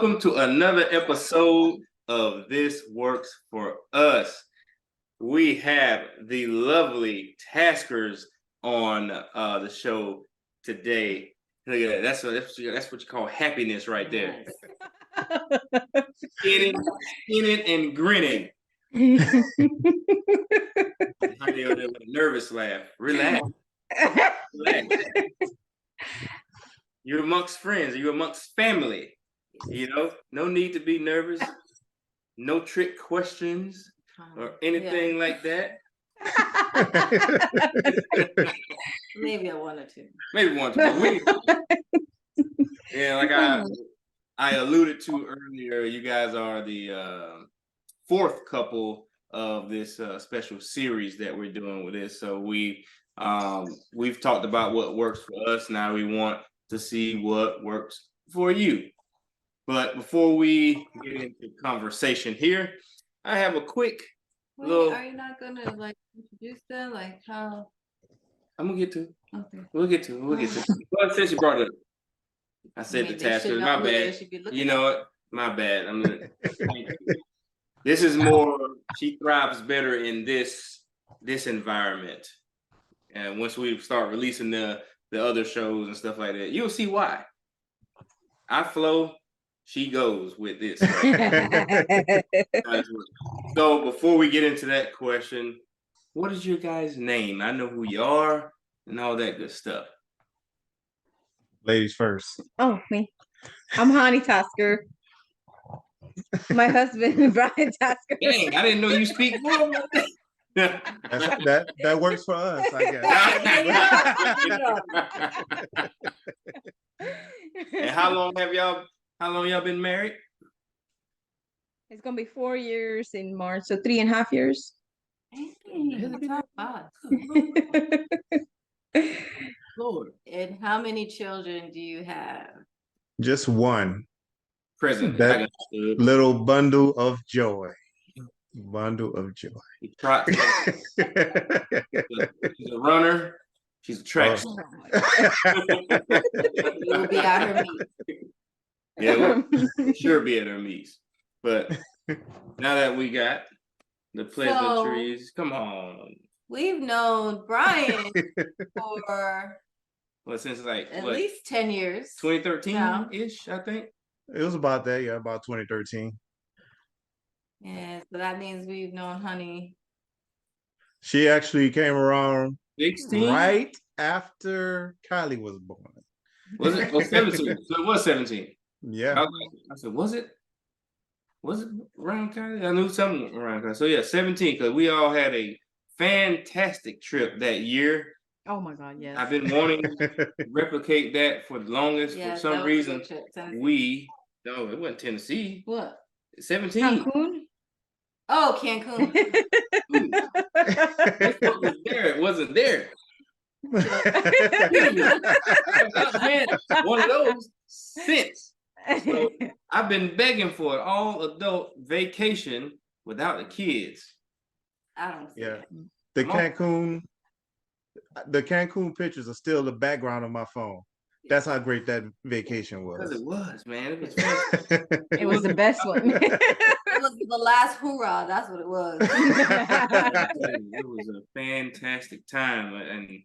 Welcome to another episode of This Works For Us. We have the lovely Taskers on the show today. Look at that. That's what you call happiness right there. Skinning and grinning. Honey over there with a nervous laugh. Relax. Relax. You're amongst friends. You're amongst family. You know, no need to be nervous. No trick questions or anything like that. Maybe I wanted to. Maybe one or two. Yeah, like I alluded to earlier, you guys are the fourth couple of this special series that we're doing with this. So we've talked about what works for us. Now we want to see what works for you. But before we get into conversation here, I have a quick little. Are you not gonna like introduce them? Like how? I'm gonna get to. Okay. We'll get to. Well, since you brought it up, I said the Taskers. My bad. You know what? My bad. This is more. She thrives better in this environment, and once we start releasing the other shows and stuff like that, you'll see why. I flow. She goes with this. Right? So before we get into that question, what is your guys' name? I know who you are and all that good stuff. Ladies first. Oh, me. I'm Honey Tasker. My husband, Brian Tasker. Dang, I didn't know you speak more. that works for us, I guess. And how long y'all been married? It's gonna be 4 years in March, so 3.5 years. Lord. And how many children do you have? Just one. Present. That little bundle of joy. Bundle of joy. She's a runner. She's a track star. You'll be at her meet. Yeah, we'll sure be at her meets. But now that we got the pleasantries, come on. We've known Brian for since like at least 10 years. 2013-ish, I think. It was about that, yeah, about 2013. Yeah, so that means we've known Honey. She actually came around 16? right after Kylie was born. Was it? Oh, 17. So it was 17. Yeah. I said, was it around Kylie? I knew something around Kylie. So yeah, 17, because we all had a fantastic trip that year. Oh my God, yes. I've been wanting to replicate that for the longest. For some reason, no, it wasn't Tennessee. What? 17. Cancun? Oh, Cancun. It was there. It wasn't there. I've had one of those since. So I've been begging for an all-adult vacation without the kids. I don't see it. The Cancun pictures are still the background of my phone. That's how great that vacation was. Because it was, man. It was It was the best one. It was the last hoorah. That's what it was. It was a fantastic time. And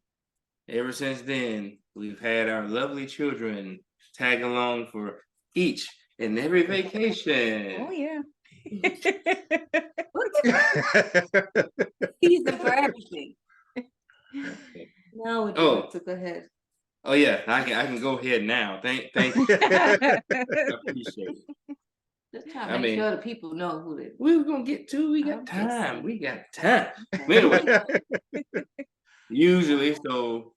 ever since then, we've had our lovely children tag along for each and every vacation. Oh, yeah. He's the for everything. Now we go ahead. Oh yeah, I can go ahead now. Thank you. I appreciate it. Just trying to make sure the people know who they. We were gonna get to. We got time. We got time. Anyway, usually, so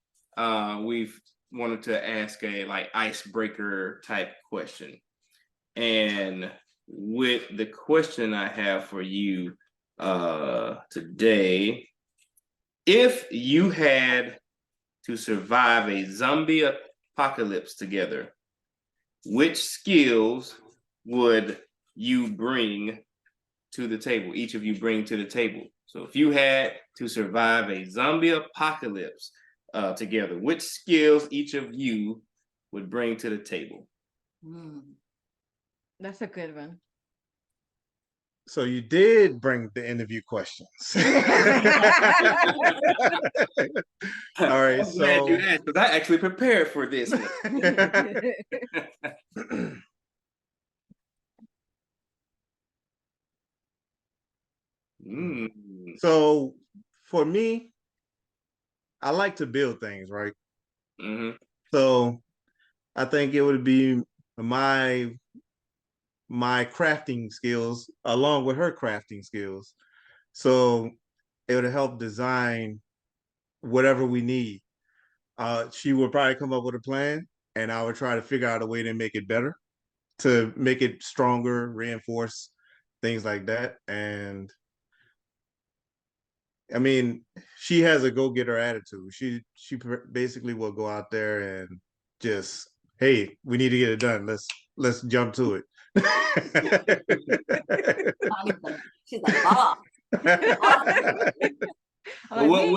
we've wanted to ask a like icebreaker type question, and with the question I have for you today, if you had to survive a zombie apocalypse together, which skills would you bring to the table? Each of you bring to the table. So if you had to survive a zombie apocalypse together, which skills each of you would bring to the table? That's a good one. So you did bring the interview questions. All right, I'm glad you asked because I actually prepared for this one. So for me, I like to build things, right? So I think it would be my crafting skills along with her crafting skills. So it would help design whatever we need. She would probably come up with a plan, and I would try to figure out a way to make it better, to make it stronger, reinforce things like that. And I mean, she has a go-getter attitude. She basically will go out there and just, hey, we need to get it done. Let's jump to it. She's like, oh. What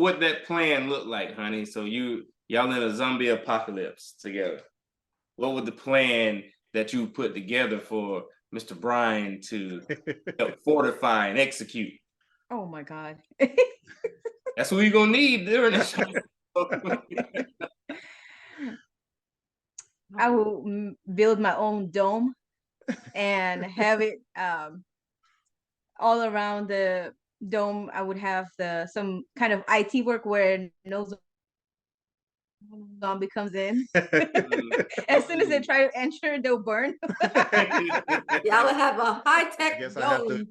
would that plan look like, honey? So y'all in a zombie apocalypse together. What would the plan that you put together for Mr. Brian to help fortify and execute? Oh my God. That's what we're gonna need during this. I will build my own dome and have it all around the dome. I would have some kind of IT work where no zombie comes in. As soon as they try to enter, they'll burn. Y'all would have a high-tech dome.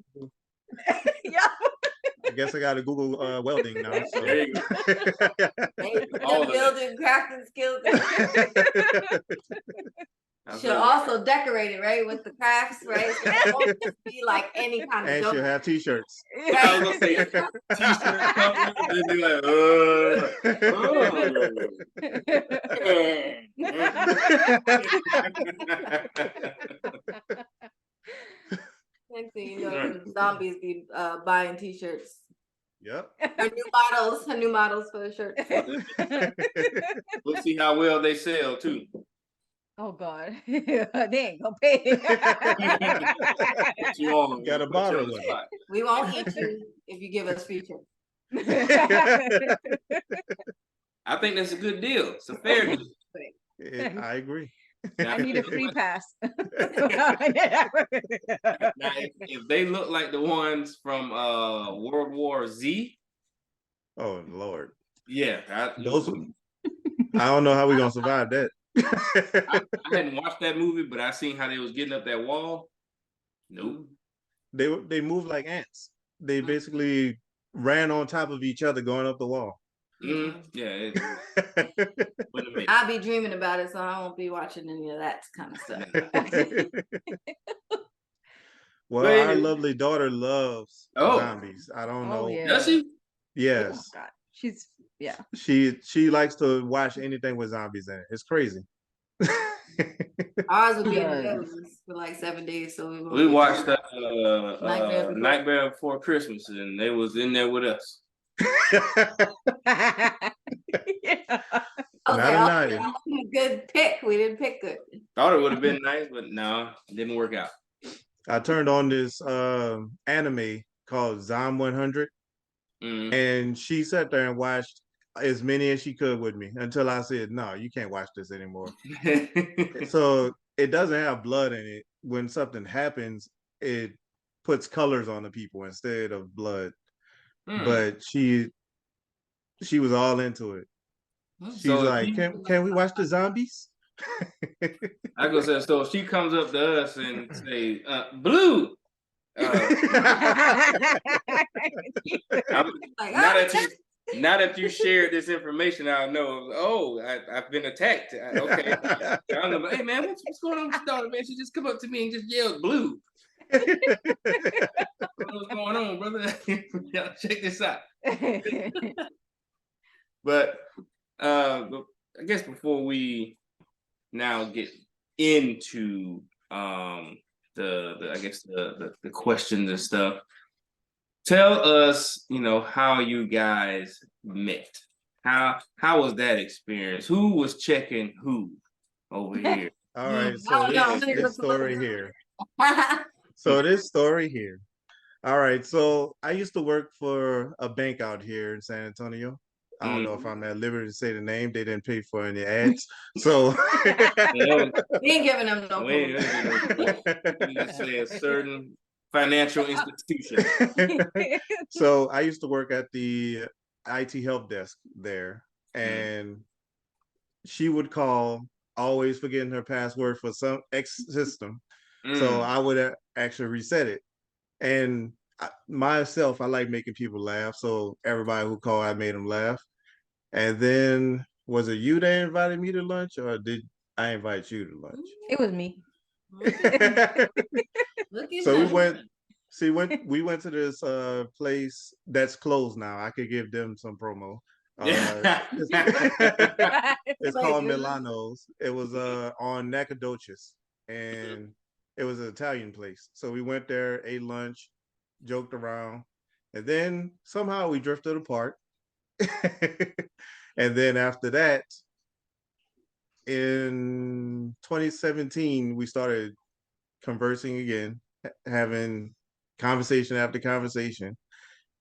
Yeah. I guess I got to Google welding now. So. There you go. All the building crafting skills. She'll also decorate it, right, with the crafts, right? So it won't just be like any kind of. And she'll have T-shirts. I was gonna say T-shirt company. They'd be like, Next thing you know, the zombies be buying T-shirts. Yep. Her new models for the shirt. We'll see how well they sell too. Oh God, they ain't gonna pay. You got a bottle with it. We won't eat you if you give us features. I think that's a good deal. It's a fair deal. I agree. I need a free pass. Now, if they look like the ones from World War Z, oh Lord, yeah, I don't know how we're gonna survive that. I hadn't watched that movie, but I seen how they was getting up that wall. Nope. They moved like ants. They basically ran on top of each other going up the wall. Yeah. I'll be dreaming about it, so I won't be watching any of that kind of stuff. Well, our lovely daughter loves zombies. I don't know. Yeah. Does she? Yes. Oh, God. She's She likes to watch anything with zombies in it. It's crazy. Ours would be in the Netherlands for like 7 days, so we watched Nightmare Before Christmas, and they was in there with us. Yeah. Okay, a good pick. We didn't pick good. Thought it would have been nice, but no, it didn't work out. I turned on this anime called Zom 100, and she sat there and watched as many as she could with me until I said, no, you can't watch this anymore. So it doesn't have blood in it. When something happens, it puts colors on the people instead of blood. But she was all into it. She's like, can we watch the zombies? I go say, so if she comes up to us and say, Blue. Now that you shared this information, I know. Oh, I've been attacked. Okay. I'm like, hey man, what's going on with your daughter, man? She just come up to me and just yelled "Blue." What's going on, brother? Check this out. But I guess before we now get into the questions and stuff, tell us, how you guys met. How was that experience? Who was checking who over here? All right, so Oh, no, this story here. So this story here. All right, so I used to work for a bank out here in San Antonio. I don't know if I'm at liberty to say the name. They didn't pay for any ads, so We ain't giving them no Wait, clue. you just say a certain financial institution. So I used to work at the IT help desk there, and she would call, always forgetting her password for some X system. So I would actually reset it. And myself, I like making people laugh. So everybody who called, I made them laugh. And then, was it you that invited me to lunch, or did I invite you to lunch? It was me. Look at So you. we went to this place that's closed now. I could give them some promo. It's called Milano's. It was on Nacogdoches, and it was an Italian place. So we went there, ate lunch, joked around, and then somehow we drifted apart. And then after that, in 2017, we started conversing again, having conversation after conversation.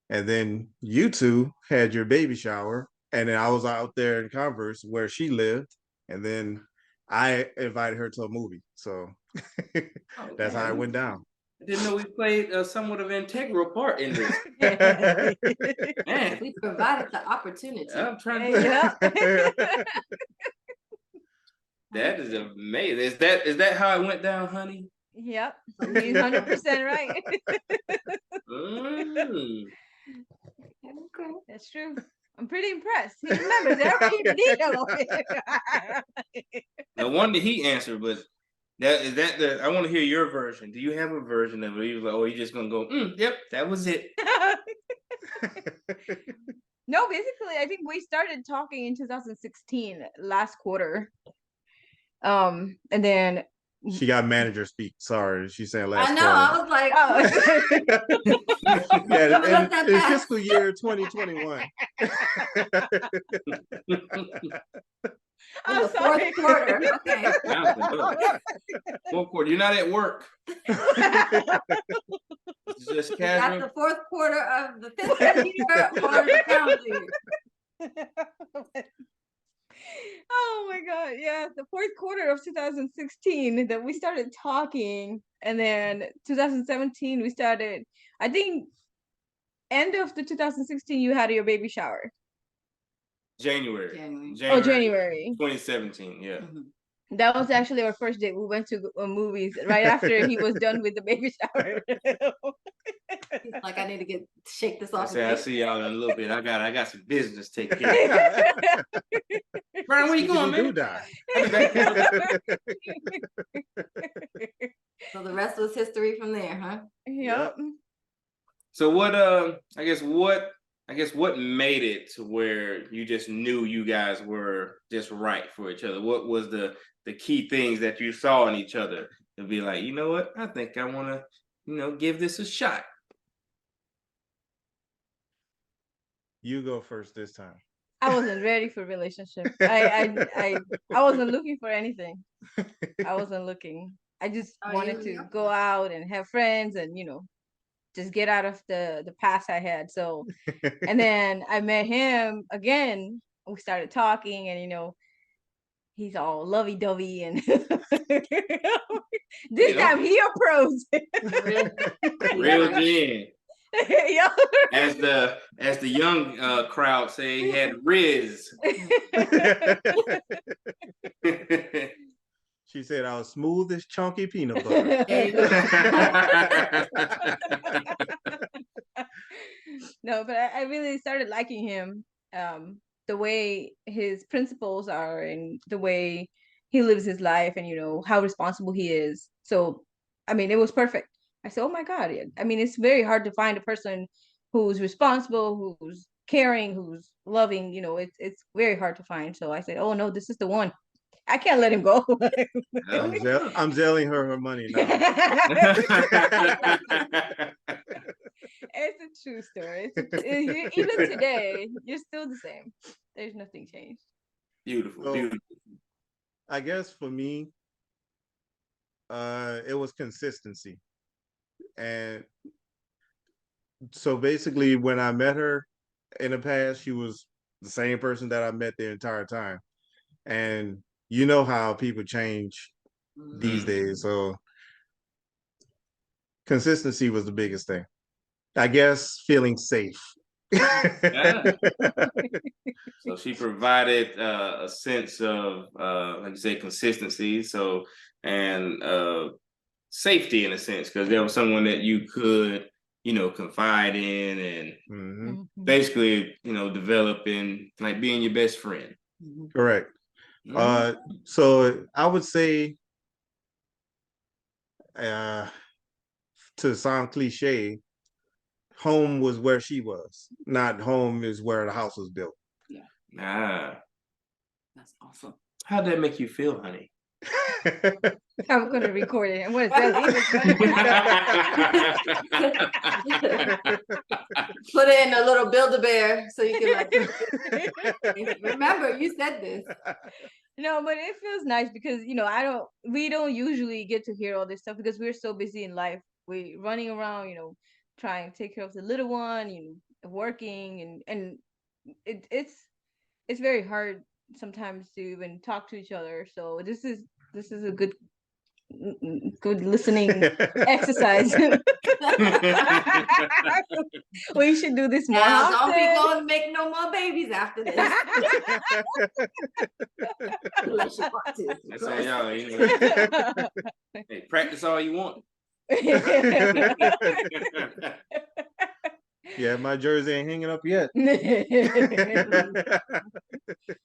And then you two had your baby shower, and then I was out there in Converse where she lived, and then I invited her to a movie. So that's how it went down. I didn't know we played somewhat of an integral part in this. Man, We provided the opportunity. I'm trying to. That is amazing. Is that how it went down, honey? Yep, he's 100% right. Okay. That's true. I'm pretty impressed. He remembers every detail of it. No wonder he answered, but I want to hear your version. Do you have a version of it? He was like, oh, you're just gonna go, yep, that was it. No, basically, I think we started talking in 2016, last quarter. And then she got manager speak. Sorry, she said last. I know. Quarter. I was like, yeah, in fiscal year 2021. the fourth quarter. Okay. Fourth quarter. You're not at work. It's just casual. That's the fourth quarter of the fiscal year or the calendar year. Oh my god, yeah, the fourth quarter of 2016 that we started talking, and then 2017 we started, I think end of the 2016 you had your baby shower. January. Oh, January 2017, yeah. That was actually our first date. We went to movies right after he was done with the baby shower. He's like, I need to shake this off. I see y'all in a little bit. I got some business to take care of. Brian, where you going, man? So the rest was history from there, huh? Yep. So what? I guess what made it to where you just knew you guys were just right for each other? What was the key things that you saw in each other to be like, you know what? I think I want to, give this a shot. You go first this time. I wasn't ready for a relationship. I wasn't looking for anything. I wasn't looking. I just wanted to go out and have friends and, just get out of the past I had. So, and then I met him again. We started talking, and he's all lovey-dovey, and this time he approached. Real Jen. Yeah. As the young crowd say, he had Riz. She said I was smooth as chunky peanut butter. No, but I really started liking him. The way his principles are, and the way he lives his life, and how responsible he is. So, it was perfect. I said, oh my God. It's very hard to find a person who's responsible, who's caring, who's loving. It's very hard to find. So I said, oh no, this is the one. I can't let him go. I'm selling her money now. It's a true story. Even today, you're still the same. There's nothing changed. Beautiful. I guess for me, It was consistency. And so basically when I met her in the past, she was the same person that I met the entire time. And you know how people change these days. So consistency was the biggest thing. I guess feeling safe. Yeah. So she provided a sense of, like you say, consistency. So and safety in a sense, because there was someone that you could, confide in and basically, develop in like being your best friend. Correct. So I would say, to sound cliche, home was where she was, not home is where the house was built. Ah, That's awesome. how'd that make you feel, honey? I'm gonna record it. And what is that? Put it in a little Build-A-Bear so you can like remember you said this. No, but it feels nice because we don't usually get to hear all this stuff because we're so busy in life. We're running around, trying to take care of the little one, working and it's very hard sometimes to even talk to each other. So this is a good listening exercise. We should do this more Now often. don't be going to make no more babies after this. Unless you want to. That's on y'all. Hey, practice all you want. Yeah, my jersey ain't hanging up yet.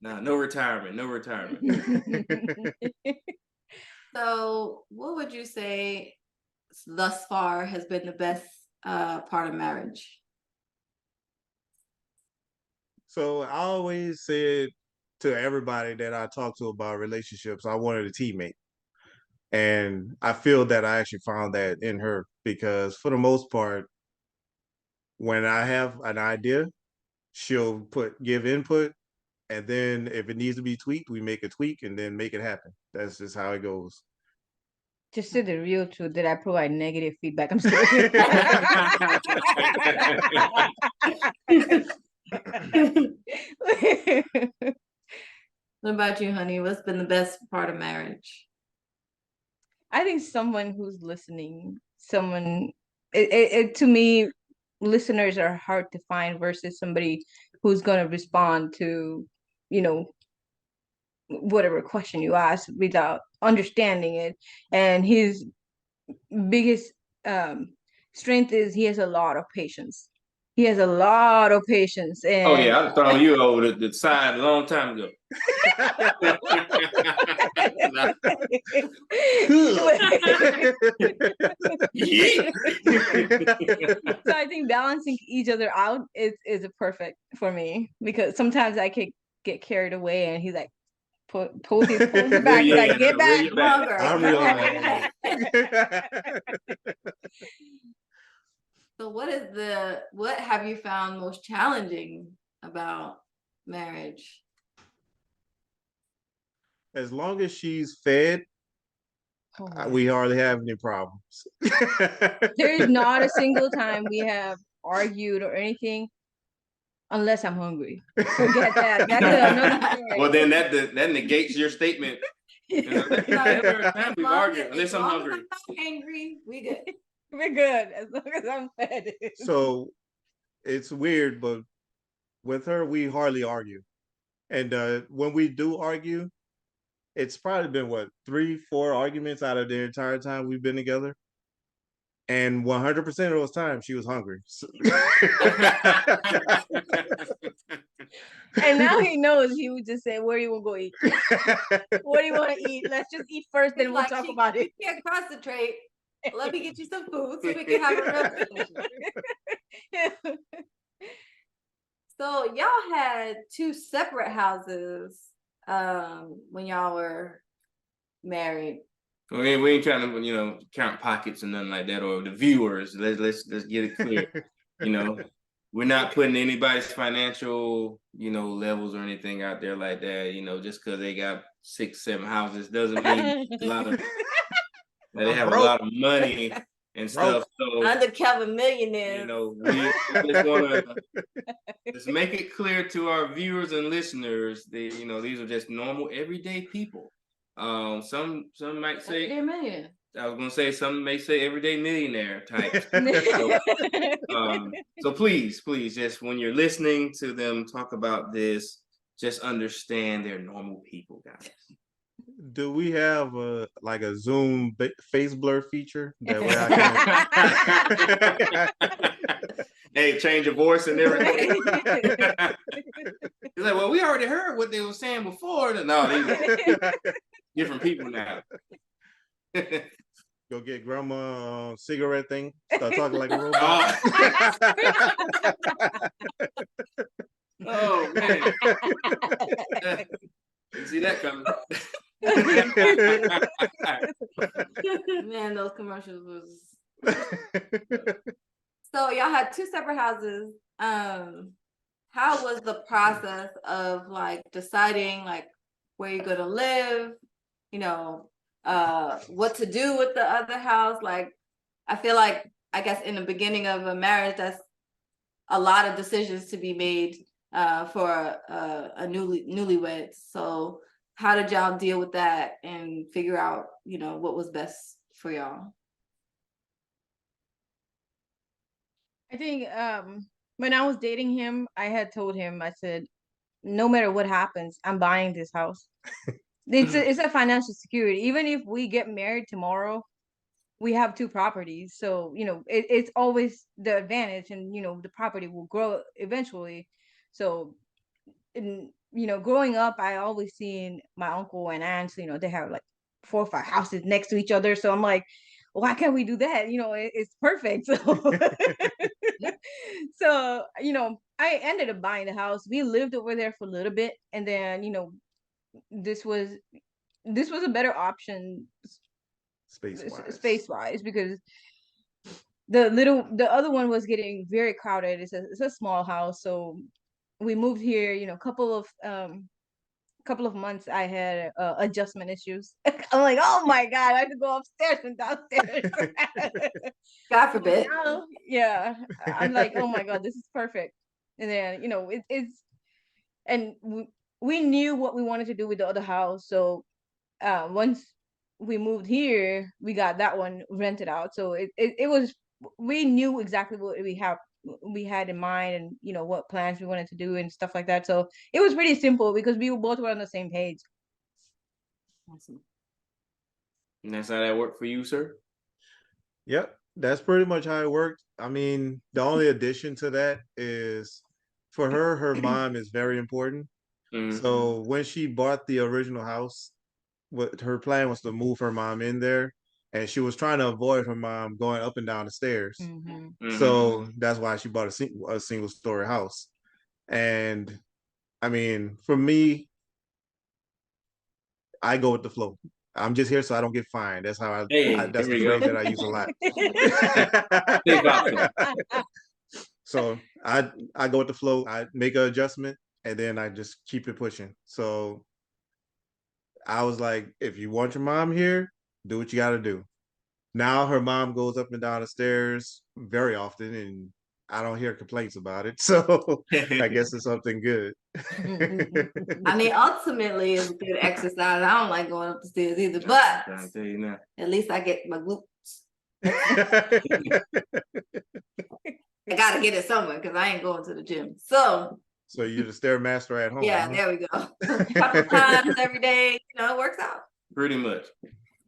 Nah, no retirement. No retirement. So what would you say thus far has been the best part of marriage? So I always said to everybody that I talk to about relationships, I wanted a teammate. And I feel that I actually found that in her because for the most part, when I have an idea, she'll give input. And then if it needs to be tweaked, we make a tweak and then make it happen. That's just how it goes. Just to the real truth that I provide negative feedback. I'm sorry. What about you, honey? What's been the best part of marriage? I think someone who's listening, to me, listeners are hard to find versus somebody who's going to respond to, whatever question you ask without understanding it. And his biggest strength is he has a lot of patience. He has a lot of patience. And oh yeah, I'd thrown you over the side a long time ago. So I think balancing each other out is a perfect for me because sometimes I can get carried away and he's like pulls his back. Yeah, Like, get back. I'm realizing. So what have you found most challenging about marriage? As long as she's fed, we hardly have any problems. There is not a single time we have argued or anything unless I'm hungry. Forget that. That's another story. Well, then that negates your statement. Every time we argue, unless I'm hungry. I'm not angry, we good. We're good as long as I'm fed. So it's weird, but with her, we hardly argue. And when we do argue, it's probably been 3-4 arguments out of the entire time we've been together. And 100% of those times she was hungry. And now he knows. He would just say, where do you want to go eat? What do you want to eat? Let's just eat first, then we'll talk about it. You can't concentrate. Let me get you some food so we can have a real conversation. So y'all had 2 separate houses when y'all were married. We ain't trying to, count pockets and nothing like that, or the viewers. Let's get it clear. We're not putting anybody's financial, levels or anything out there like that. Just because they got 6-7 houses doesn't mean a lot of That they I'm have broke. a lot of money and stuff. So Undercover millionaires. you know, we just want to just make it clear to our viewers and listeners that you know these are just normal, everyday people. Some might say They're millionaires. I was gonna say some may say everyday millionaire types. So please, just when you're listening to them talk about this, just understand they're normal people, guys. Do we have a like a Zoom face blur feature that way I can? Hey, change your voice and everything. He's like, well, we already heard what they were saying before. No, these are different people now. Go get grandma cigarette thing. Start talking like a robot. Oh man. Didn't see that coming. Man, those commercials was. So y'all had 2 separate houses. How was the process of like deciding like where you're gonna live? You know, what to do with the other house? Like, I feel like I guess in the beginning of a marriage, that's a lot of decisions to be made for a newlywed. So how did y'all deal with that and figure out, you know, what was best for y'all? I think when I was dating him, I had told him, I said, no matter what happens, I'm buying this house. It's a financial security. Even if we get married tomorrow, we have 2 properties. So, you know, it's always the advantage, and, you know, the property will grow eventually. So, you know, growing up, I always seen my uncle and aunts, you know, they have like 4 or 5 houses next to each other. So I'm like, why can't we do that? You know, it's perfect. So, so, you know, I ended up buying the house. We lived over there for a little bit, and then, you know, this was a better option space wise, because the other one was getting very crowded. It's a small house. So we moved here, you know, couple of months I had adjustment issues. I'm like, oh my God, I have to go upstairs and downstairs. God forbid. Yeah, I'm like, oh my God, this is perfect. And then, you know, and we knew what we wanted to do with the other house. So once we moved here, we got that one rented out. So it was, we knew exactly what we had in mind, and, you know, what plans we wanted to do and stuff like that. So it was pretty simple because we both were on the same page. Awesome. And that's how that worked for you, sir? Yep, that's pretty much how it worked. I mean, the only addition to that is for her mom is very important. Mm-hmm. So when she bought the original house, what her plan was to move her mom in there, and she was trying to avoid her mom going up and down the stairs. Mm-hmm. So that's why she bought a single story house. And I mean, for me, I go with the flow. I'm just here so I don't get fined. That's how that's the phrase that I use a lot. So I go with the flow. I make an adjustment, and then I just keep it pushing. So I was like, if you want your mom here, do what you got to do. Now her mom goes up and down the stairs very often, and I don't hear complaints about it. So I guess it's something good. I mean, ultimately, it's good exercise. I don't like going up the stairs either, but at least I get my glutes. I gotta get it somewhere because I ain't going to the gym. So you're the stair master at home. Yeah, there we go. A couple times every day, you know, it works out. Pretty much.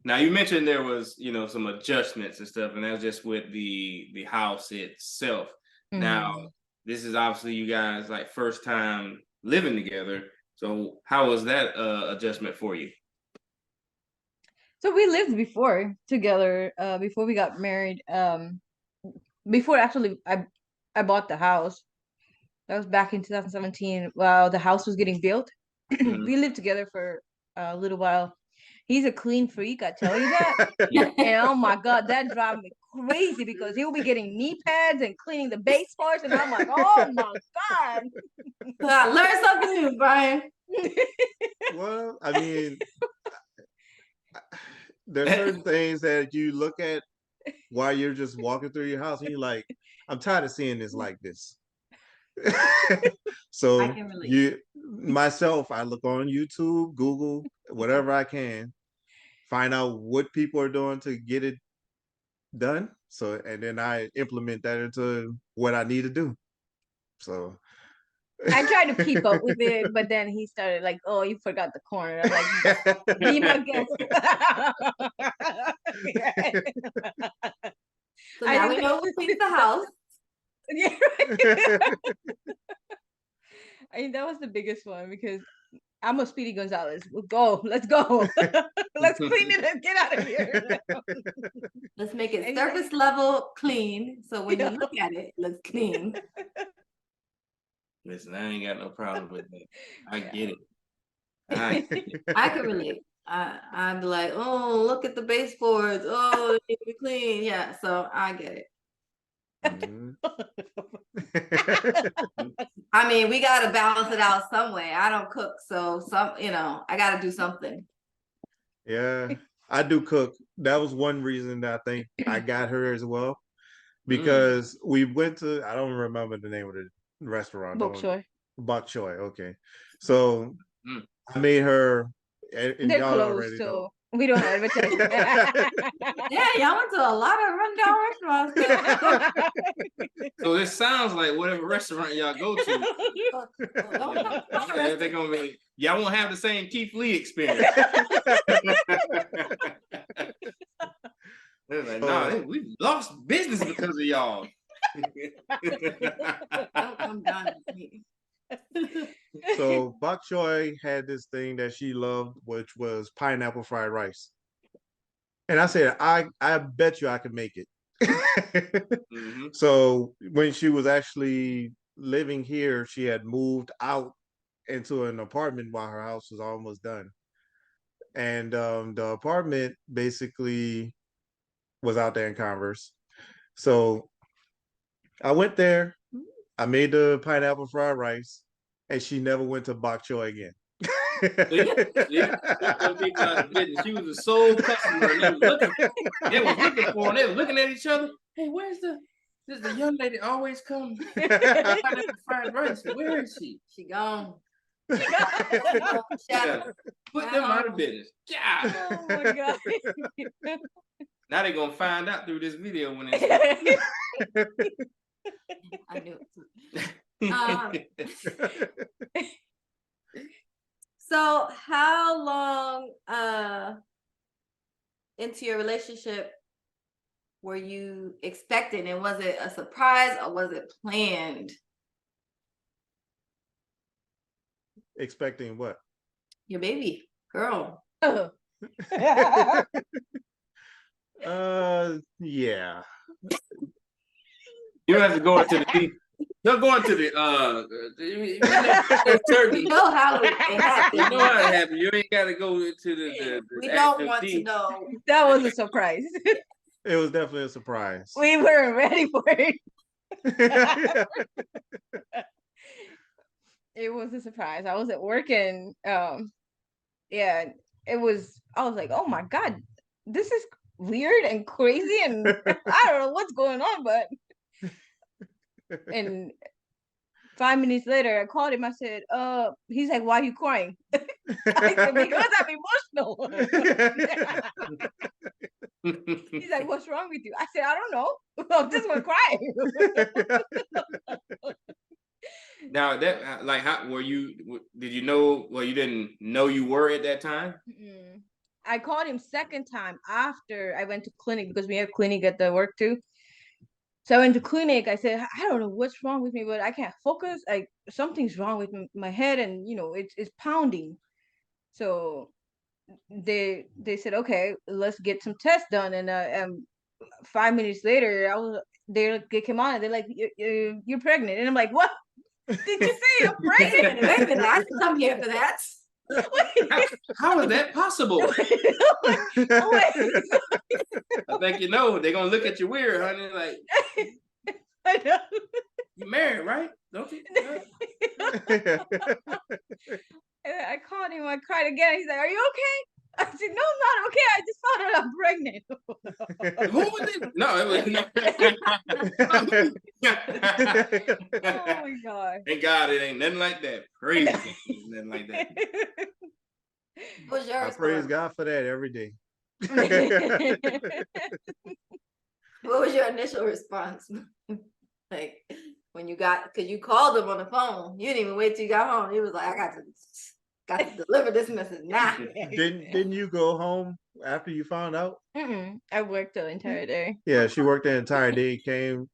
Now you mentioned there was, you know, some adjustments and stuff, and that was just with the house itself. Mm-hmm. Now, this is obviously you guys like first time living together. So how was that adjustment for you? So we lived before together, before we got married. Before actually I bought the house. That was back in 2017 while the house was getting built. Mm-hmm. We lived together for a little while. He's a clean freak, I tell you that. And oh my God, that drives me crazy because he'll be getting knee pads and cleaning the base parts. And I'm like, oh my God. I learned something new, Brian. Well, I mean, there's certain things that you look at while you're just walking through your house and you're like, I'm tired of seeing this like this. I So can relate. I look on YouTube, Google, whatever I can, find out what people are doing to get it done. So, and then I implement that into what I need to do. So I tried to keep up with it, but then he started like, "Oh, you forgot the corner." I'm like, "Be my guest." So now we know who cleans the house. Yeah. I mean, that was the biggest one because I'm a Speedy Gonzalez. Let's go. Let's clean it and get out of here. Let's make it surface level clean. So when you look at it, looks clean. Listen, I ain't got no problem with that. I get it. I can relate. I'd be like, oh, look at the baseboards. Oh, they need to be clean. Yeah, so I get it. Mhm. I mean, we gotta balance it out some way. I don't cook, so I gotta do something. Yeah, I do cook. That was one reason that I think I got her as well, because we went to, I don't remember the name of the restaurant. Bok choy. Bok choy. Okay, so I made her, and They're y'all closed, already know. so we don't advertise. Yeah, y'all went to a lot of rundown restaurants. So it sounds like whatever restaurant y'all go to, they're gonna be, y'all won't have the same Keith Lee experience. They're like, no, we lost business because of y'all. Don't come down to me. So Bok choy had this thing that she loved, which was pineapple fried rice. And I said, I bet you I could make it. So when she was actually living here, she had moved out into an apartment while her house was almost done. And the apartment basically was out there in Converse. So I went there, I made the pineapple fried rice, and she never went to bok choy again. She was a sole customer. And they was looking for her. They were looking at each other. Hey, where's the young lady always come? Pineapple fried rice. Where is she? She gone. Yeah. Put them out of business. Yeah. Oh my god. Now they're gonna find out through this video when it's I knew it. So how long into your relationship were you expecting, and was it a surprise or was it planned? Expecting what? Your baby girl. Yeah. you have to go into the They'll go into the turkey. You know how it happened. You know how it happened. You ain't got to go into the We don't want to know. That was a surprise. It was definitely a surprise. We weren't ready for it. It was a surprise. I was at work and yeah, I was like, oh my god, this is weird and crazy and I don't know what's going on, but and 5 minutes later I called him. I said, he's like, why are you crying? I said, because I'm emotional. He's like, what's wrong with you? I said, I don't know. I'm just gonna cry. Now that, like, how were you? Did you know? Well, you didn't know you were at that time. I called him second time after I went to clinic because we have clinic at the work too. So I went to clinic. I said, I don't know what's wrong with me, but I can't focus. Something's wrong with my head, and it's pounding. So they said, okay, let's get some tests done. And 5 minutes later, they came on and they're like, you're pregnant, and I'm like, what? Did you say I'm pregnant? Wait a minute, I didn't come here for that. How is that possible? I think they're gonna look at you weird, honey. Like, I know. You married, right? Don't you? And I called him. I cried again. He's like, "Are you okay?" I said, no, I'm not okay. I just found out I'm pregnant. Who was it? No, it was Oh my God. Thank God it ain't nothing like that. Praise God, nothing like that. What was your I praise response? God for that every day. What was your initial response? Like when you got, because you called him on the phone. You didn't even wait till you got home. He was like, I got to deliver this message now. Didn't you go home after you found out? I worked the entire day. Yeah, she worked the entire day, came,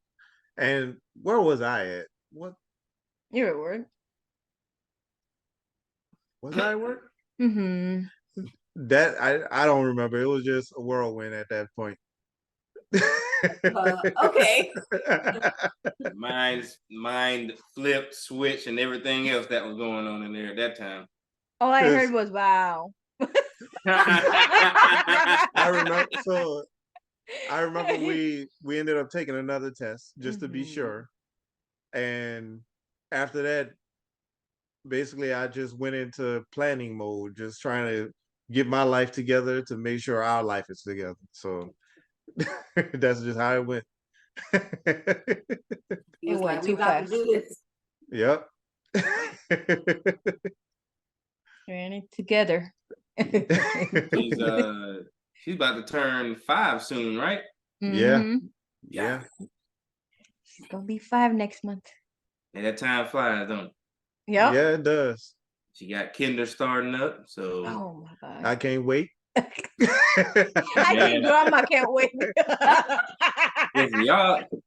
and where was I at? What You were at work. was I at work? Mm-hmm. That I don't remember. It was just a whirlwind at that point. Okay. Mind flip, switch, and everything else that was going on in there at that time. All I heard was wow. I remember. So I remember we ended up taking another test just to be sure, and after that, basically, I just went into planning mode, just trying to get my life together to make sure our life is together. So that's just how it went. He was like, went we too about fast. to do this. Yep. Ran it together. She's about to turn 5 soon, right? Yeah. Mhm. Yeah. She's gonna be 5 next month. And that time flies, don't it? Yep. Yeah, it does. She got kinder starting up, so Oh my God. I can't wait. I think grandma can't wait. listen,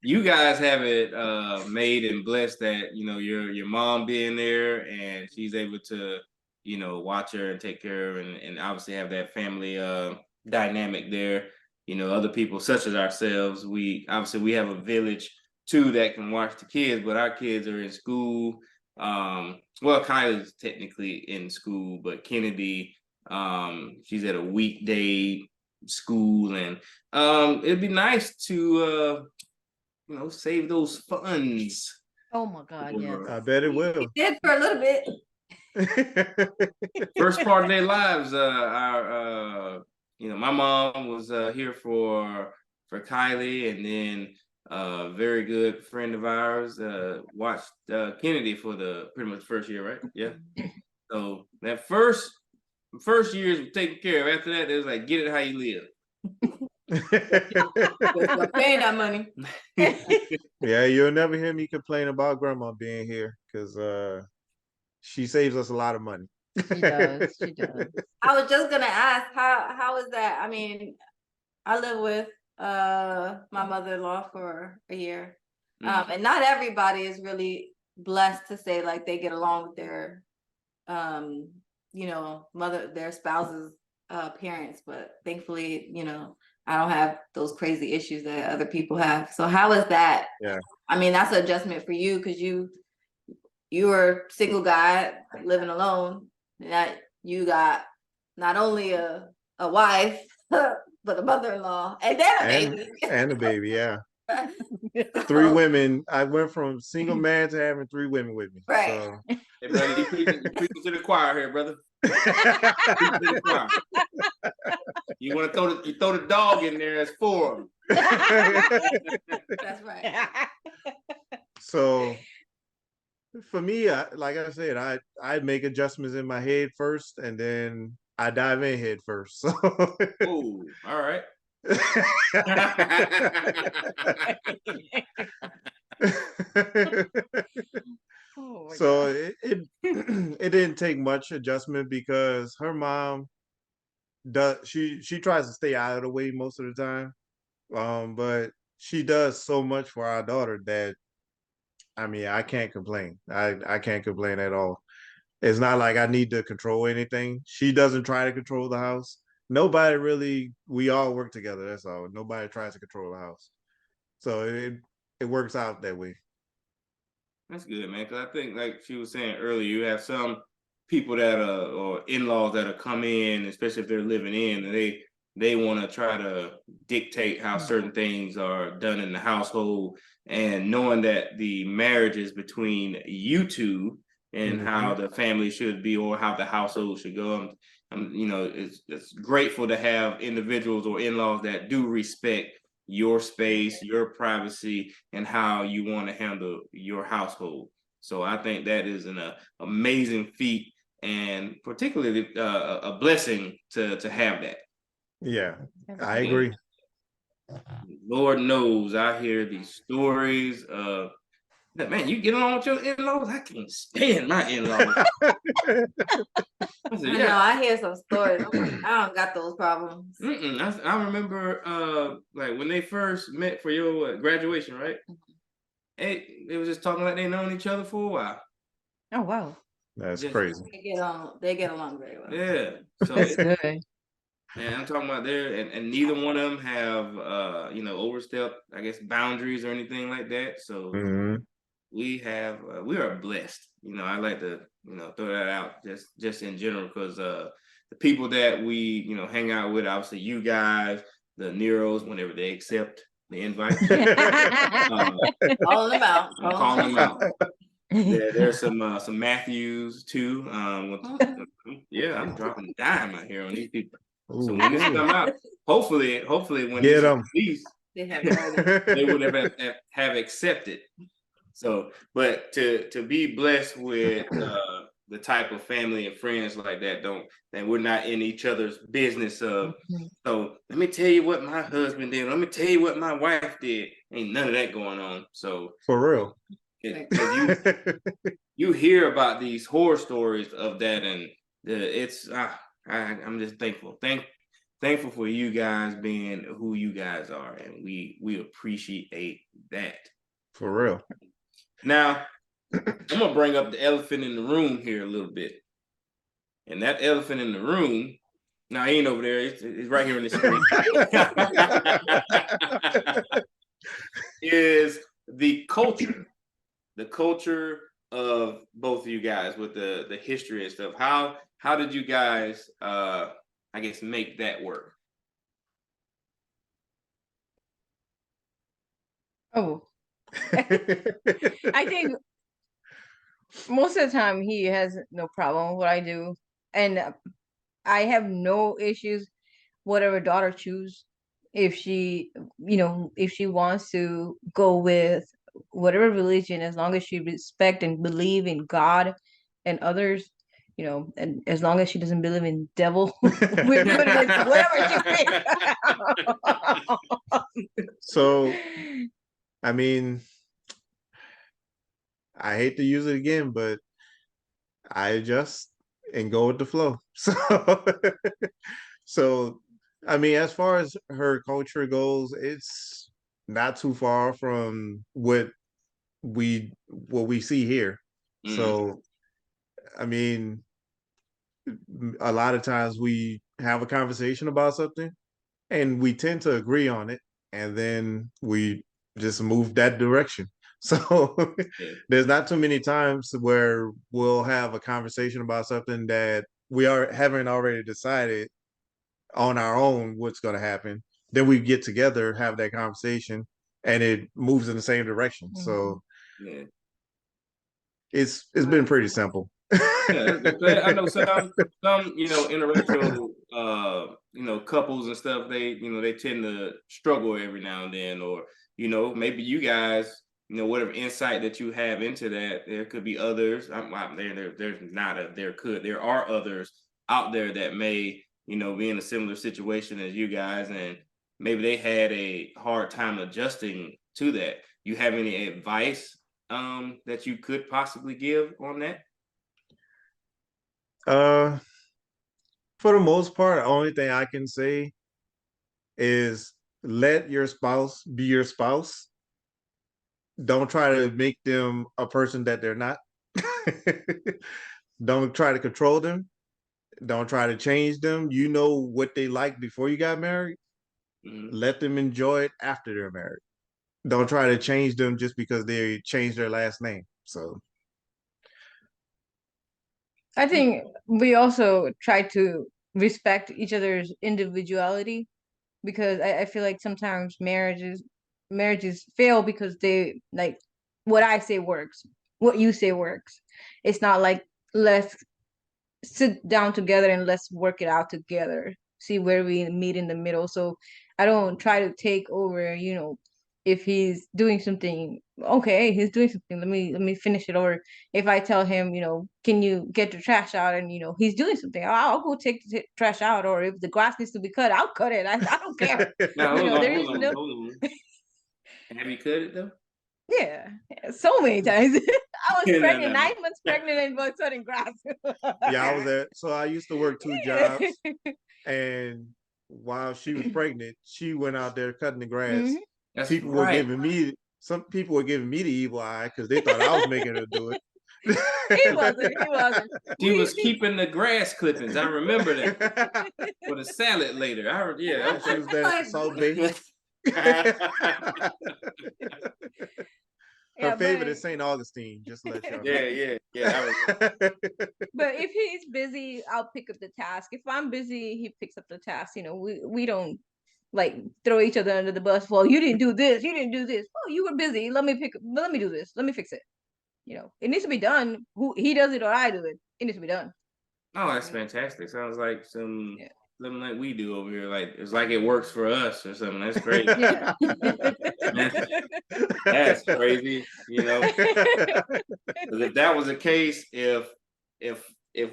you guys have it made and blessed that your mom being there and she's able to watch her and take care of and obviously have that family dynamic there. Other people such as ourselves, we have a village too that can watch the kids, but our kids are in school. Well, Kylie's technically in school, but Kennedy, she's at a weekday school, and it'd be nice to save those funds. Oh my God, yes. I bet it will. He did for a little bit. First part of their lives, my mom was here for Kylie, and then a very good friend of ours watched Kennedy for the pretty much first year, right? Yeah. So that first years were taken care of. After that, it was like, get it how you live. You're paying that money. Yeah, you'll never hear me complain about grandma being here because she saves us a lot of money. She does. She does. I was just gonna ask, how is that? I mean, I live with my mother-in-law for a year. And not everybody is really blessed to say like they get along with their their spouse's parents, but thankfully, I don't have those crazy issues that other people have. So how is that? Yeah. I mean, that's an adjustment for you because you were a single guy living alone. That you got not only a wife, but a mother-in-law and then a baby. And a baby, yeah. 3 women. I went from single man to having 3 women with me. Right. So. Hey, brother, you preaching to the choir here, brother. You want to throw the dog in there as 4. That's right. So for me, like I said, I make adjustments in my head first, and then I dive in head first. So. Oh, all right. So it didn't take much adjustment because her mom she tries to stay out of the way most of the time, but she does so much for our daughter that I mean I can't complain. I can't complain at all. It's not like I need to control anything. She doesn't try to control the house. Nobody really. We all work together. That's all. Nobody tries to control the house. So it works out that way. That's good, man. Because I think, like she was saying earlier, you have some people that or in-laws that come in, especially if they're living in, and they want to try to dictate how certain things are done in the household, and knowing that the marriage is between you two and how the family should be or how the household should go. I'm, it's grateful to have individuals or in-laws that do respect your space, your privacy, and how you want to handle your household. So I think that is an amazing feat, and particularly a blessing to have that. Yeah, I agree. Lord knows I hear these stories of that, man, you get along with your in-laws? I can't stand my in-laws. I know, I hear some stories. I'm like, I don't got those problems. I remember like when they first met for your graduation, right? Hey, they was just talking like they known each other for a while. Oh wow. That's crazy. They get along very well. Yeah. So That's good. And I'm talking about there, and neither one of them have overstepped, I guess, boundaries or anything like that. So we are blessed. I like to throw that out just in general, because the people that we hang out with, obviously you guys, the Neros, whenever they accept the invite, Calling them out. Calling them out. There's some Matthews too. Yeah, I'm dropping a dime out here on these people. So when this come out, hopefully when Get this them. released, they would have accepted. So, but to be blessed with the type of family and friends like that, we're not in each other's business of. So let me tell you what my husband did. Let me tell you what my wife did. Ain't none of that going on. So for real. You hear about these horror stories of that, and I'm just thankful for you guys being who you guys are, and we appreciate that. For real. Now, I'm gonna bring up the elephant in the room here a little bit, and that elephant in the room. Now he ain't over there; it's right here in the screen. Is the culture. The culture of both of you guys, with the history and stuff. How did you guys I guess make that work? Oh. I think most of the time he has no problem with what I do, and I have no issues whatever daughter choose. If she wants to go with whatever religion, as long as she respect and believe in God and others, and as long as she doesn't believe in devil, we're good with whatever she thinks. So, I mean, I hate to use it again, but I adjust and go with the flow. So I mean, as far as her culture goes, it's not too far from what we see here. So I mean, a lot of times we have a conversation about something and we tend to agree on it, and then we just move that direction. So there's not too many times where we'll have a conversation about something that haven't already decided on our own what's going to happen. Then we get together, have that conversation, and it moves in the same direction. So it's been pretty simple. I know some interracial couples and stuff, they tend to struggle every now and then, or maybe you guys, whatever insight that you have into that, there could be others. There are others out there that may be in a similar situation as you guys, and maybe they had a hard time adjusting to that. You have any advice that you could possibly give on that? For the most part, the only thing I can say is let your spouse be your spouse. Don't try to make them a person that they're not. Don't try to control them. Don't try to change them. You know what they like before you got married. Let them enjoy it after they're married. Don't try to change them just because they changed their last name. So I think we also try to respect each other's individuality, because I feel like sometimes marriages fail because they like what I say works, what you say works. It's not like let's sit down together and let's work it out together. See where we meet in the middle. So I don't try to take over, if he's doing something, okay, he's doing something, let me finish it. Or if I tell him, can you get the trash out, and he's doing something, I'll go take the trash out. Or if the grass needs to be cut, I'll cut it. I don't care. Now, hold on, there is hold on, no hold on. Have you cut it though? yeah, so many times. I was No, pregnant, no, no. 9 months pregnant, and was cutting grass. Yeah, so I used to work 2 jobs, and while she was pregnant, she went out there cutting the grass. Mhm. That's People were right. some people were giving me the evil eye because they thought I was making her do it. He wasn't. She was keeping the grass clippings. I remember that for the salad later. Yeah. She was that Salt Bay. Her Yeah, favorite but, is St. Augustine, just to let y'all know. Yeah. I remember. but if he's busy, I'll pick up the task. If I'm busy, he picks up the task. We don't like throw each other under the bus. Well, you didn't do this, you didn't do this. Oh, you were busy. Let me do this. Let me fix it. It needs to be done. Who he does it or I do it. It needs to be done. Oh, that's fantastic. Sounds like something Yeah. like we do over here. Like it's like it works for us or something. That's great. Yeah. That's crazy. 'Cause if that was the case, if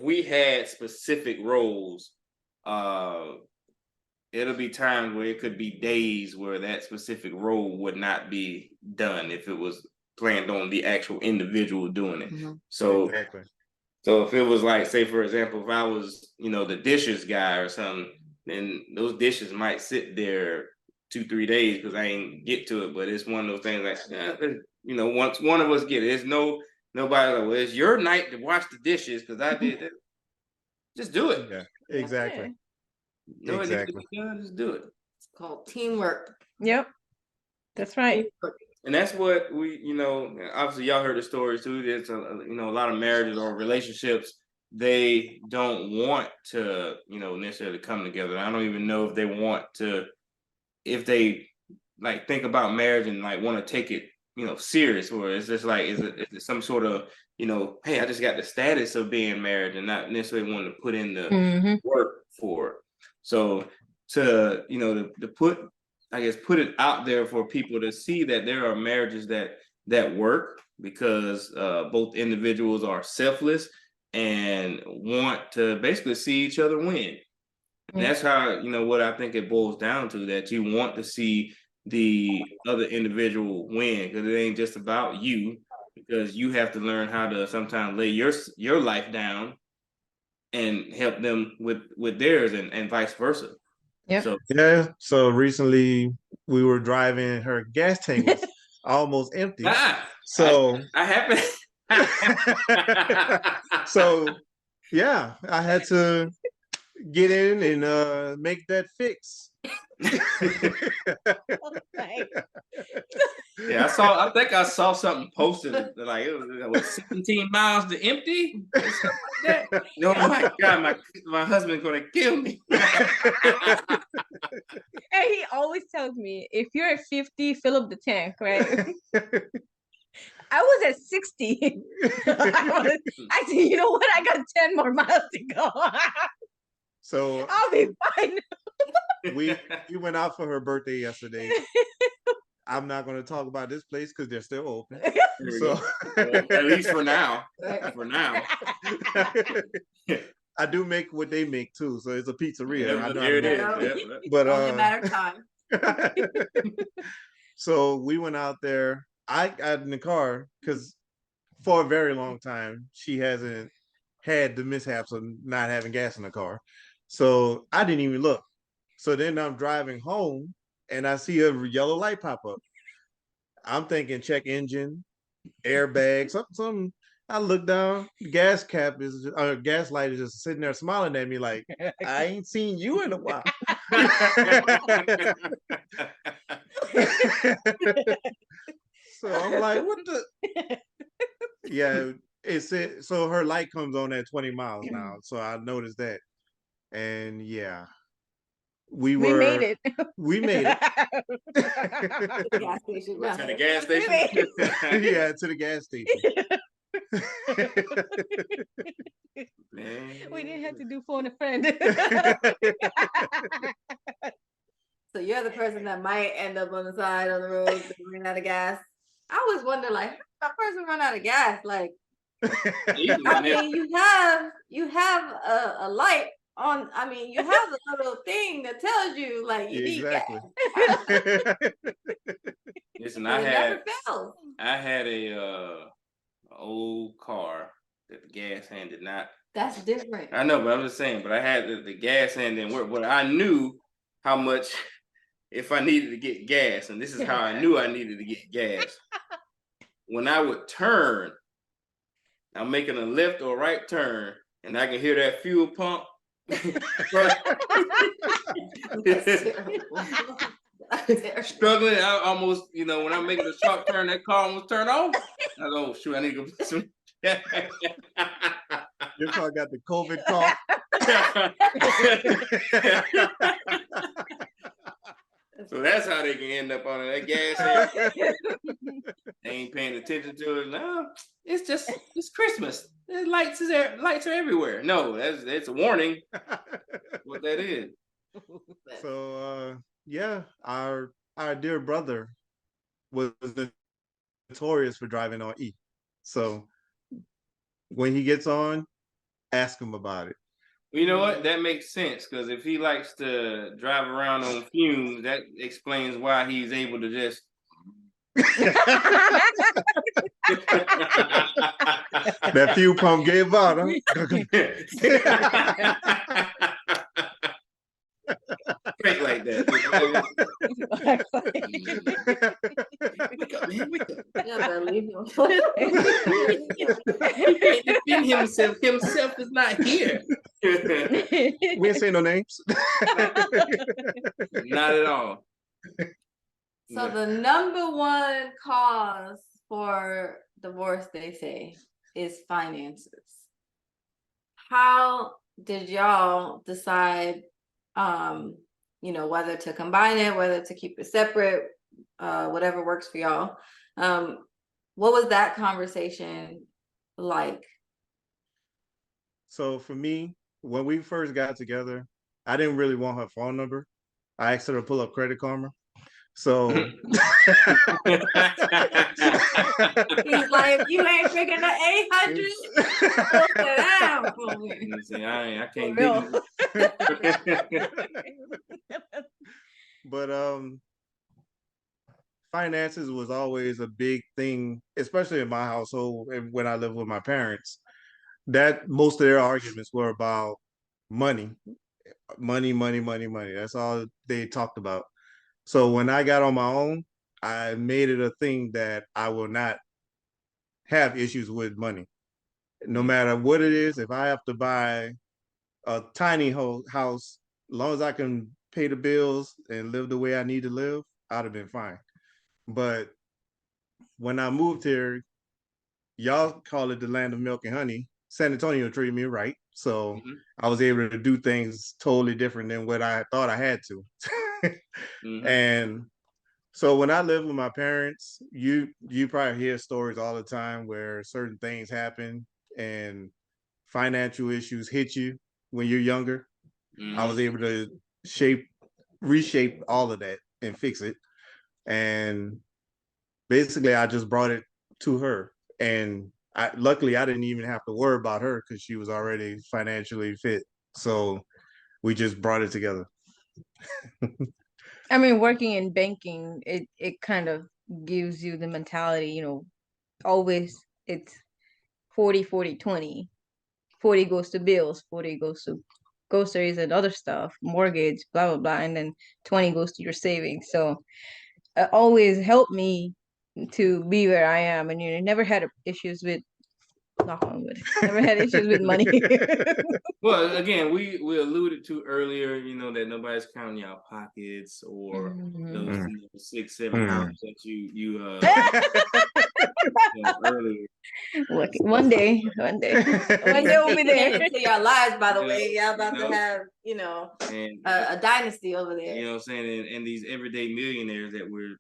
we had specific roles, it'll be times where it could be days where that specific role would not be done if it was planned on the actual individual doing it. Mhm. So Exactly. so if it was like, say for example, if I was, the dishes guy or something, then those dishes might sit there 2-3 days because I ain't get to it. But it's one of those things like, once one of us get it, it's nobody like, well, it's your night to wash the dishes because I did it. Just do it. Yeah, exactly. No, it needs to Exactly. be done, just do it. It's called teamwork. Yep. That's right. And that's what we, obviously y'all heard the stories too. There's a lot of marriages or relationships, they don't want to, necessarily come together. I don't even know if they want to, if they like think about marriage and like want to take it, serious, or it's just like, is it some sort of, hey, I just got the status of being married and not necessarily wanting to put in the Mm-hmm. work for it. So to, to put it out there for people to see that there are marriages that work because both individuals are selfless and want to basically see each other win. And that's how, what I think it boils down to, that you want to see the other individual win, because it ain't just about you, because you have to learn how to sometimes lay your life down and help them with theirs, and vice versa. Yep. So Yeah. So recently we were driving, her gas tank was almost empty. So I happen. so yeah, I had to get in and make that fix. Yeah, I think I saw something posted like it was 17 miles to empty. Or something like that. No, my God, my husband's gonna kill me. And he always tells me, if you're at 50, fill up the tank, right? I was at 60. I said, you know what? I got 10 more miles to go. So I'll be fine. we went out for her birthday yesterday. I'm not going to talk about this place because they're still open. So at least for now. For now. I do make what they make too, so it's a pizzeria. Yeah, I know there it is. Yeah. But Only a matter of time. so we went out there. I got in the car because for a very long time she hasn't had the mishaps of not having gas in the car. So I didn't even look. So then I'm driving home and I see a yellow light pop up. I'm thinking check engine, airbag, something. I look down, the gas light is just sitting there smiling at me like, I ain't seen you in a while. So I'm like, what the? Yeah, so her light comes on at 20 miles now. So I noticed that. And yeah, we made it. We made it. The gas station. To the gas station. Yeah, to the gas station. Man. we didn't have to do phone a friend. So you're the person that might end up on the side of the road running out of gas. I always wonder, like, how does that person run out of gas? Like, I mean, you have a light on. I mean, you have a little thing that tells you like you need gas. Listen, But it never fails. I had a old car that the gas hand did not. That's different. I know, but I'm just saying. But I had the gas hand didn't work. But I knew how much if I needed to get gas, and this is how I knew I needed to get gas. When I would turn, I'm making a left or right turn, and I can hear that fuel pump. Struggling, I almost, when I'm making a sharp turn, that car almost turned off. I go, oh, shoot, I need to go put some. Your car got the COVID cough. So that's how they can end up on it. That gas, they ain't paying attention to it. No, it's Christmas. There's lights are everywhere. No, that's a warning. What that is. So yeah, our dear brother was notorious for driving on E. So when he gets on, ask him about it. You know what? That makes sense, because if he likes to drive around on fumes, that explains why he's able to just. That fuel pump gave out, huh? Straight like that. Wake up, man. Wake up. Yeah, but leave him. He can't defend himself. Himself is not here. We ain't saying no names. Not at all. So the number one cause for divorce, they say, is finances. How did y'all decide, whether to combine it, whether to keep it separate, whatever works for y'all? What was that conversation like? So for me, when we first got together, I didn't really want her phone number. I asked her to pull up Credit Karma. So He's like, if you ain't freaking the 800, put it down for me. See, I can't For do it. But finances was always a big thing, especially in my household and when I lived with my parents. That most of their arguments were about money. That's all they talked about. So when I got on my own, I made it a thing that I will not have issues with money. No matter what it is, if I have to buy a tiny house, as long as I can pay the bills and live the way I need to live, I'd have been fine. But when I moved here, y'all call it the land of milk and honey. San Antonio treated me right. So I was able to do things totally different than what I thought I had to. And so when I lived with my parents, you probably hear stories all the time where certain things happen and financial issues hit you when you're younger. I was able to reshape all of that and fix it. And basically I just brought it to her. And luckily I didn't even have to worry about her because she was already financially fit. So we just brought it together. I mean, working in banking, it kind of gives you the mentality, always it's 40, 40, 20. 40 goes to bills, 40 goes to groceries and other stuff, mortgage, blah, blah, blah. And then 20 goes to your savings. So it always helped me to be where I am. And, never had issues with, knock on wood, never had issues with money. Well, again, we alluded to earlier, that nobody's counting your pockets or those 6, 7 hours that you earlier. Look, one day we'll be there. Into your lives, by the way, y'all about to have, a dynasty over there. You know what I'm saying? And these everyday millionaires that we're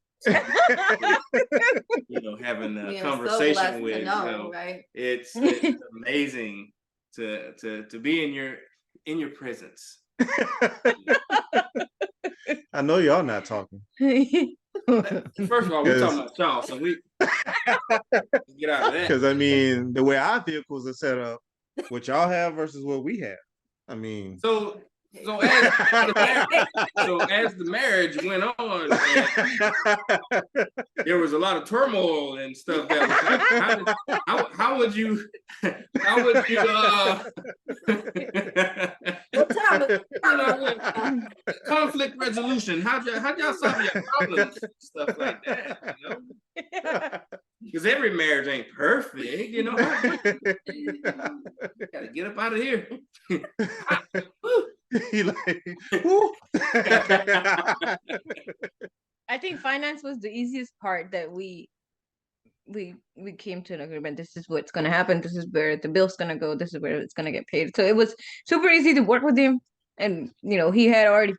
having a conversation with. Right? It's amazing to be in your presence. I know y'all not talking. First of all, we're talking about y'all, so we get out of that. Because I mean, the way our vehicles are set up, what y'all have versus what we have. I mean, so as the marriage went on, there was a lot of turmoil and stuff. How would you conflict resolution? How'd y'all solve your problems? Stuff like that, you know? Because every marriage ain't perfect, you know. Gotta get up out of here. He like, I think finance was the easiest part that we came to an agreement. This is what's gonna happen. This is where the bill's gonna go. This is where it's gonna get paid. So it was super easy to work with him, and he had already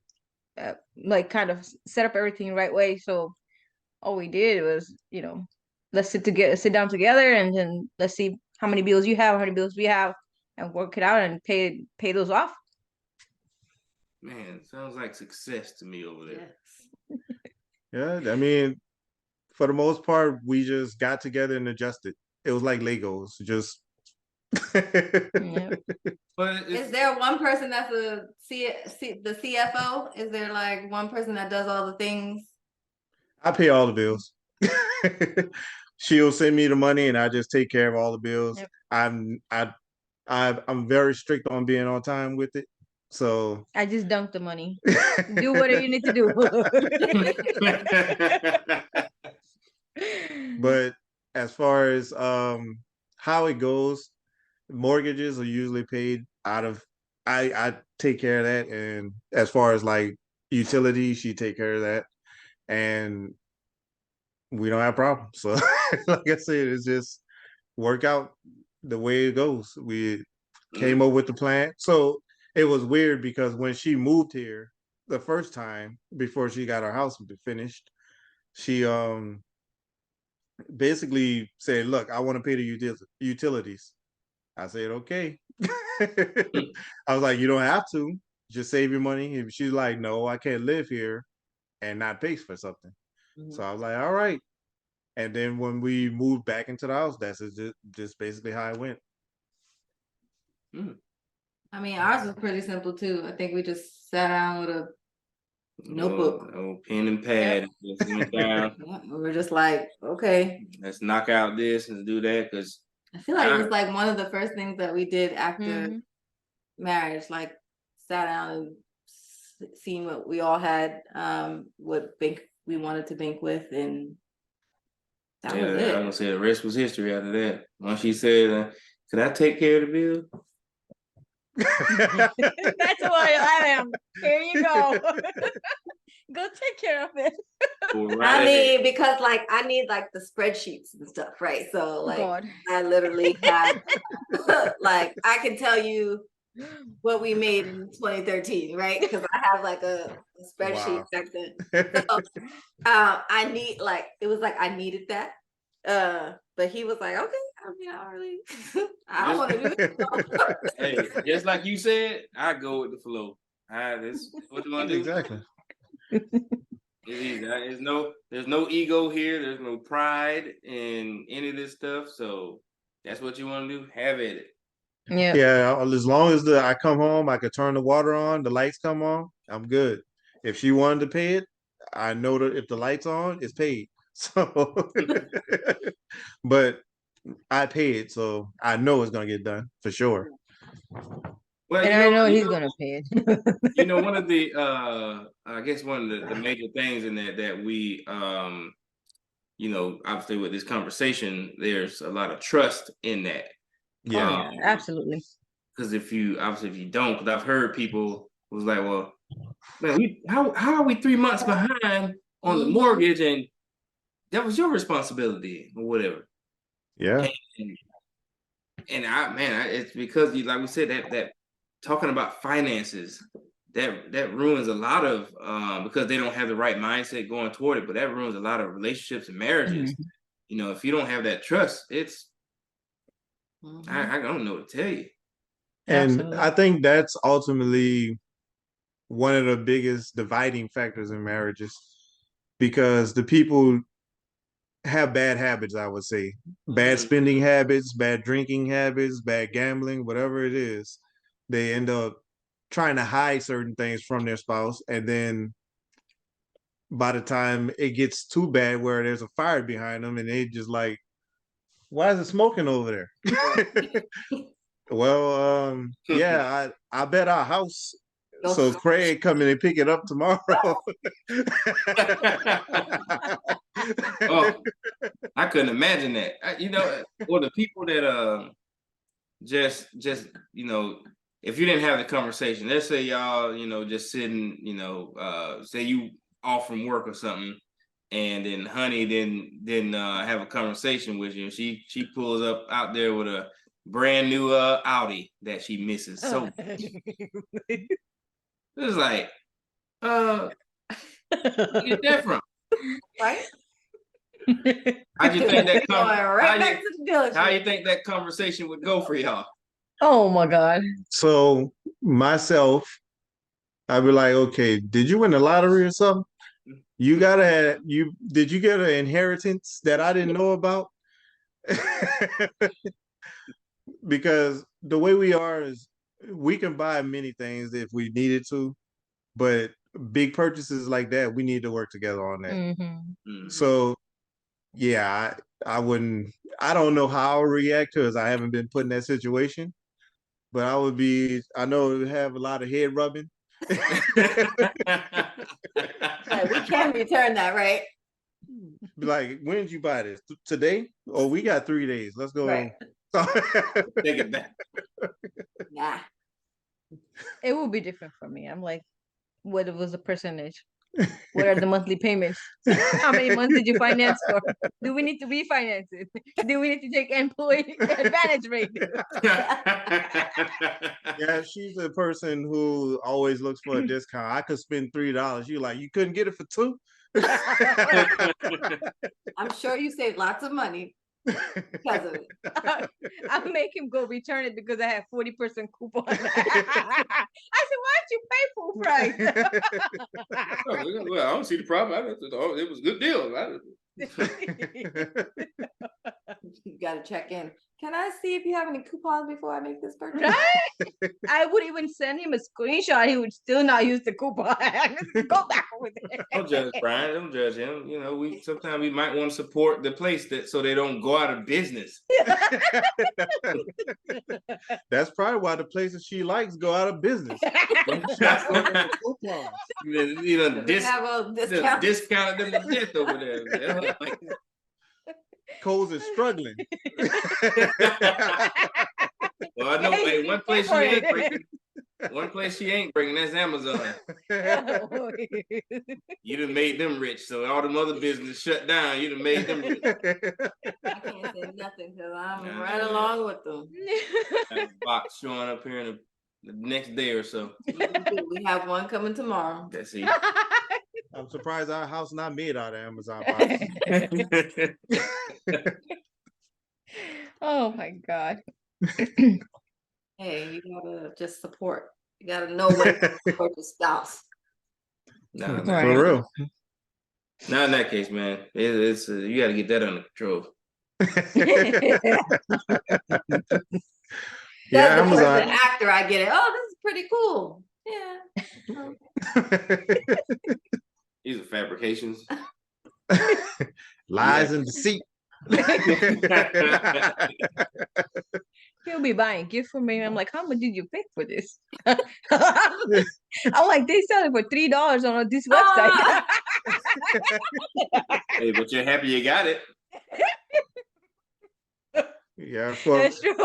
like kind of set up everything the right way. So all we did was let's sit down together, and then let's see how many bills you have, how many bills we have, and work it out and pay those off. Man, sounds like success to me over there. yeah, I mean, for the most part, we just got together and adjusted. It was like Legos, just. Yeah. But is there one person that's the CFO? Is there like one person that does all the things? I pay all the bills. She'll send me the money, and I just take care of all the bills. Yep. I'm very strict on being on time with it. So I just dunk the money. Do whatever you need to do. But as far as how it goes, mortgages are usually paid out of I take care of that, and as far as like utilities, she take care of that, and we don't have problems. So like I said, it's just work out the way it goes. We came up with the plan. So it was weird because when she moved here the first time before she got her house finished, she basically said, "Look, I want to pay the utilities." I said, "Okay." I was like, "You don't have to. Just save your money." And she's like, "No, I can't live here and not pay for something." So I was like, "All right." And then when we moved back into the house, that's just basically how it went. I mean, ours was pretty simple too. I think we just sat down with a notebook, pen and pad, just went down. We were just like, okay, let's knock out this and do that, because I feel like it was like one of the first things that we did after marriage, like sat down and seen what we all had, what bank we wanted to bank with, and that was it. I'm gonna say the rest was history after that. Once she said, "Could I take care of the bill?" That's why I am. Here you go. Go take care of it. I mean, because like I need like the spreadsheets and stuff, right? So like I literally have like I can tell you what we made in 2013, right? Because I have like a spreadsheet back then. So, I need like it was like I needed that. But he was like, okay, I mean, I don't want to do it. Hey, just like you said, I go with the flow. This what you want to do? Exactly. There's no ego here. There's no pride in any of this stuff. So that's what you want to do. Have at it. Yeah. As long as I come home, I can turn the water on, the lights come on, I'm good. If she wanted to pay it, I know that if the light's on, it's paid. So, but I pay it, so I know it's gonna get done for sure. Well, and I know he's gonna pay it. One of the I guess one of the major things in that we obviously with this conversation, there's a lot of trust in that. Yeah, absolutely. Because if you don't, because I've heard people was like, well, man, how are we 3 months behind on the mortgage, and that was your responsibility or whatever. Yeah. And it's because like we said, that talking about finances, that ruins a lot of because they don't have the right mindset going toward it, but that ruins a lot of relationships and marriages. If you don't have that trust, it's I don't know what to tell you. And Absolutely. I think that's ultimately one of the biggest dividing factors in marriages, because the people have bad habits, I would say. Bad spending habits, bad drinking habits, bad gambling, whatever it is. They end up trying to hide certain things from their spouse. And then by the time it gets too bad where there's a fire behind them and they just like, why is it smoking over there? Well, yeah, I bet our house. So Craig come in and pick it up tomorrow. Oh, I couldn't imagine that. Or the people that just if you didn't have the conversation, let's say y'all just sitting, say you off from work or something, and then honey didn't have a conversation with you, and she pulls up out there with a brand new Audi that she misses so much. It's like, where you get that from? Right? How'd you think that How you think that conversation would go for y'all? Oh my God. So myself, I'd be like, okay, did you win the lottery or something? Did you get an inheritance that I didn't know about? Because the way we are is we can buy many things if we needed to, but big purchases like that, we need to work together on that. Mm-hmm. So yeah, I don't know how I'll react to it, as I haven't been put in that situation, but I know it would have a lot of head rubbing. We can return that, right? Be like, when did you buy this? Today? Oh, we got 3 days. Let's go. Right. Take it back. Nah. It will be different for me. I'm like, what was the percentage? What are the monthly payments? How many months did you finance for? Do we need to refinance it? Do we need to take employee advantage rate? Yeah, she's a person who always looks for a discount. I could spend $3. You like, you couldn't get it for $2? I'm sure you saved lots of money because of it. I'll make him go return it because I have 40% coupon. I said, why did you pay full price? Well, I don't see the problem. It was a good deal. You got to check in. Can I see if you have any coupons before I make this purchase? Right? I would even send him a screenshot. He would still not use the coupon. Go back with it. Don't judge Brian. Don't judge him. Sometimes we might want to support the place so they don't go out of business. That's probably why the places she likes go out of business. Have a discount. Discounted them to death over there. Coles is struggling. Well, I know. Hey, one place she ain't breaking. That's Amazon. You done made them rich, so all them other business shut down. You done made them rich. I can't say nothing because I'm right along with them. That box showing up here in the next day or so. We have one coming tomorrow. That's it. I'm surprised our house not made out of Amazon boxes. Oh my God. Hey, you gotta just support. You gotta know what to support your spouse. No, Right. For real. not in that case, man. It's you got to get that under control. Yeah, That's the Amazon. actor. I get it. Oh, this is pretty cool. Yeah. These are fabrications. Lies and deceit. He'll be buying gift for me. I'm like, how much did you pay for this? I'm like, they sell it for $3 on this website. Hey, but you're happy you got it. Yeah, That's true.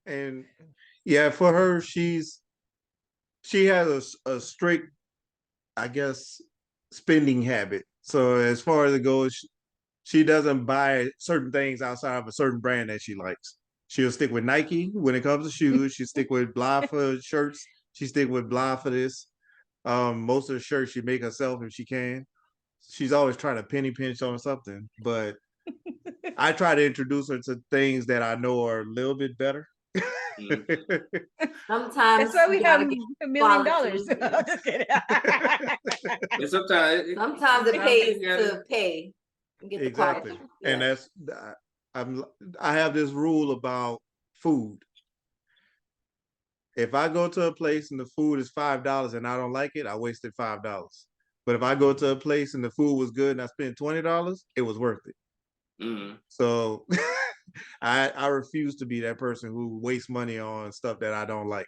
and yeah, for her, she has a strict, I guess, spending habit. So as far as it goes, she doesn't buy certain things outside of a certain brand that she likes. She'll stick with Nike when it comes to shoes. She'll stick with blah for shirts. She stick with blah for this. Most of the shirts she make herself if she can. She's always trying to penny pinch on something, but I try to introduce her to things that I know are a little bit better. Sometimes That's why we you have gotta get $1 million. quality. I'm just kidding. And sometimes it pays you gotta- to pay and get the Exactly. quality. And Yeah. that's I have this rule about food. If I go to a place and the food is $5 and I don't like it, I wasted $5. But if I go to a place and the food was good and I spent $20, it was worth it. So I refuse to be that person who wastes money on stuff that I don't like.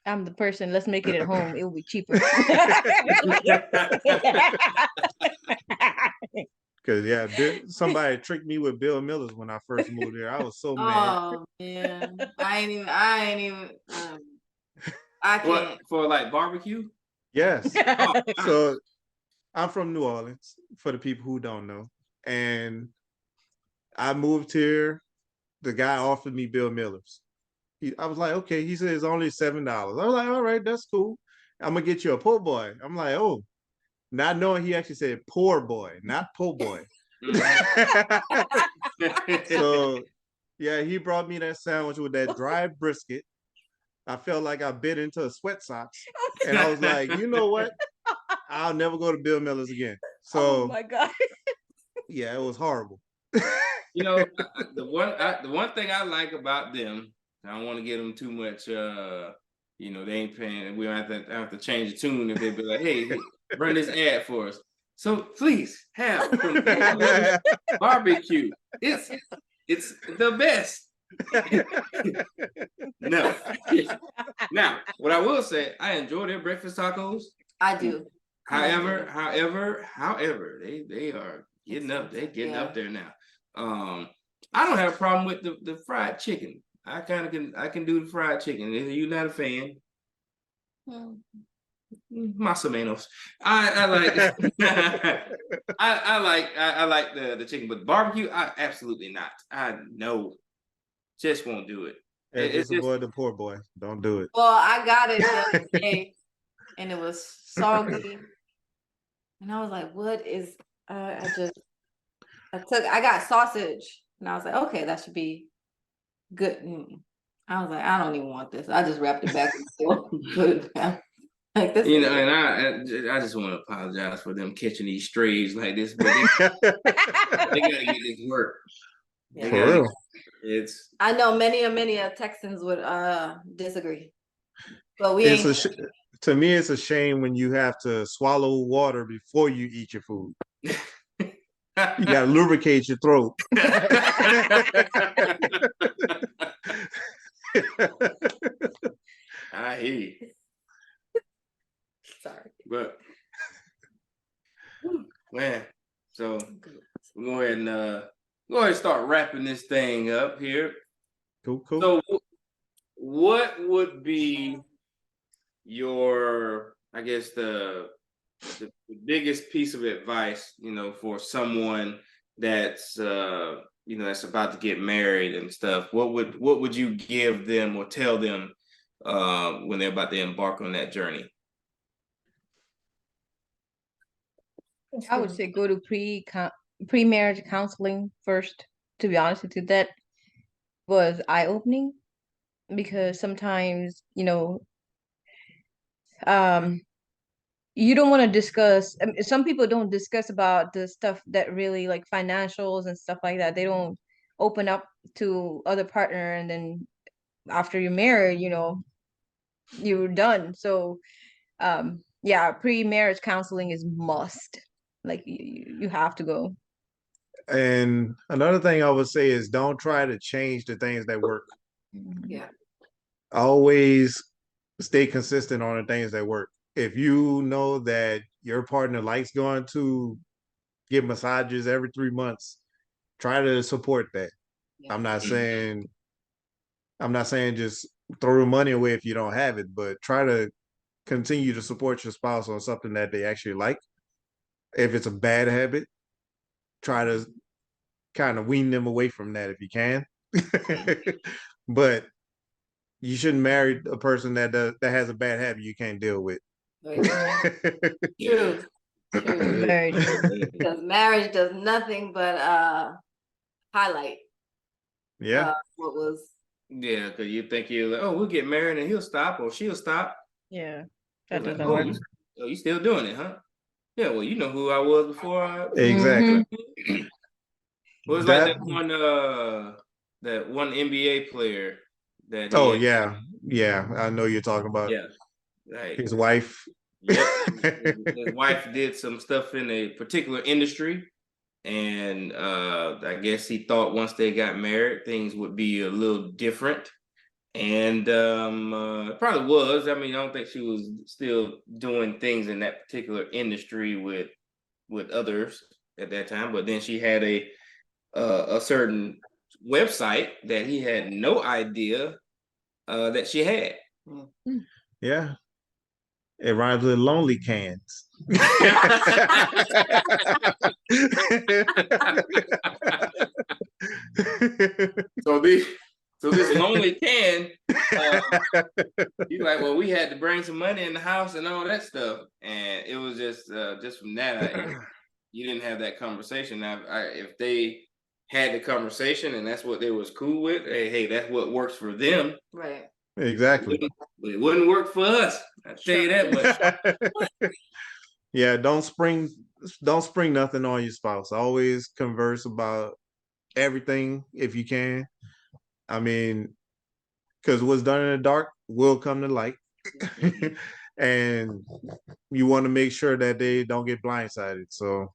I'm the person. Let's make it at home. It will be cheaper. Cause yeah, somebody tricked me with Bill Miller's when I first moved here. I was so mad. Oh man, I ain't even. I can't. What, for like barbecue? Yes. Oh, So I'm from New Orleans, for the people who don't know. And I moved here. The guy offered me Bill Miller's. I was like, okay. He said it's only $7. I was like, all right, that's cool. I'm gonna get you a po' boy. I'm like, oh, not knowing he actually said poor boy, not po' boy. So yeah, he brought me that sandwich with that dry brisket. I felt like I bit into a sweat socks. And I was like, you know what? I'll never go to Bill Miller's again. So oh my God. yeah, it was horrible. You know, the one thing I like about them, I don't want to get them too much. You know, they ain't paying. We don't have to change the tune if they be like, hey, run this ad for us. So please have barbecue. It's the best. No. Now, what I will say, I enjoy their breakfast tacos. I do. However, they are getting up. They're getting up there now. I don't have a problem with the fried chicken. I can do the fried chicken. If you're not a fan, más o menos. I like I like the chicken, but barbecue, I absolutely not. I know, just won't do it. Just avoid the poor boy. Don't do it. Well, I got it the other day, and it was soggy, and I was like, "What is?" I got sausage, and I was like, "Okay, that should be good." I was like, "I don't even want this." I just wrapped it back and put it down. Like this, You know, and I just want to apologize for them catching these strays like this, but they gotta get this work. Yeah. For real. I know many Texans would disagree, but we ain't. To me, it's a shame when you have to swallow water before you eat your food. You gotta lubricate your throat. I hear you. Sorry, but man, so we'll go ahead and start wrapping this thing up here. Cool. So, what would be your, I guess, the biggest piece of advice, you know, for someone that's that's about to get married and stuff? What would you give them or tell them when they're about to embark on that journey? I would say go to pre-marriage counseling first. To be honest with you, that was eye-opening because sometimes, you don't want to discuss. I mean, some people don't discuss about the stuff that really like financials and stuff like that. They don't open up to other partner, and then after you're married, you're done. So, yeah, pre-marriage counseling is must. Like you have to go. And another thing I would say is don't try to change the things that work. Yeah. Always stay consistent on the things that work. If you know that your partner likes going to get massages every 3 months, try to support that. Yeah. I'm not saying just throw the money away if you don't have it, but try to continue to support your spouse on something that they actually like. If it's a bad habit, try to kind of wean them away from that if you can. But you shouldn't marry a person that has a bad habit you can't deal with. True. Because marriage does nothing but highlight what was Yeah, because you think you're like, oh, we'll get married and he'll stop or she'll stop. Yeah, They're that like, doesn't oh, work. you still doing it, huh? Yeah, well, you know who I was before. Exactly. Well, it's like that one NBA player that he Oh had. yeah, I know you're talking about. Yeah, like His wife. Yep. His wife did some stuff in a particular industry. And I guess he thought once they got married, things would be a little different. And it probably was. I mean, I don't think she was still doing things in that particular industry with others at that time. But then she had a certain website that he had no idea that she had. Yeah. It rhymes with lonely cans. So this lonely can, he's like, well, we had to bring some money in the house and all that stuff, and it was just from that, you didn't have that conversation. Now, if they had the conversation and that's what they was cool with, hey, that's what works for them. Right. Exactly. It wouldn't work for us. I tell you that much. Yeah, don't spring nothing on your spouse. Always converse about everything if you can. I mean, because what's done in the dark will come to light. And you want to make sure that they don't get blindsided. So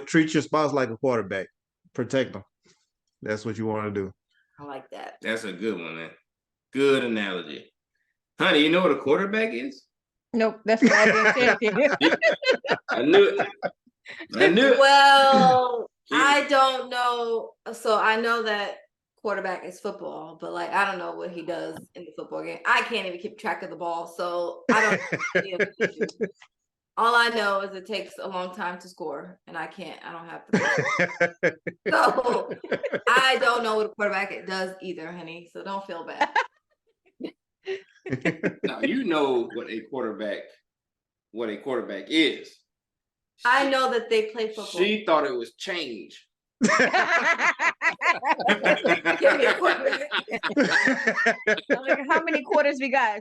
treat your spouse like a quarterback. Protect them. That's what you want to do. I like that. That's a good one, man. Good analogy. Honey, you know what a quarterback is? Nope, that's what I didn't say. I knew it. Well, I don't know. So I know that quarterback is football, but like I don't know what he does in the football game. I can't even keep track of the ball, so I don't know what he does. All I know is it takes a long time to score, and I don't have the so I don't know what a quarterback does either, honey. So don't feel bad. Now you know what a quarterback is. I know that they play football. She thought it was change. Give me a quarterback. Like, how many quarters we got?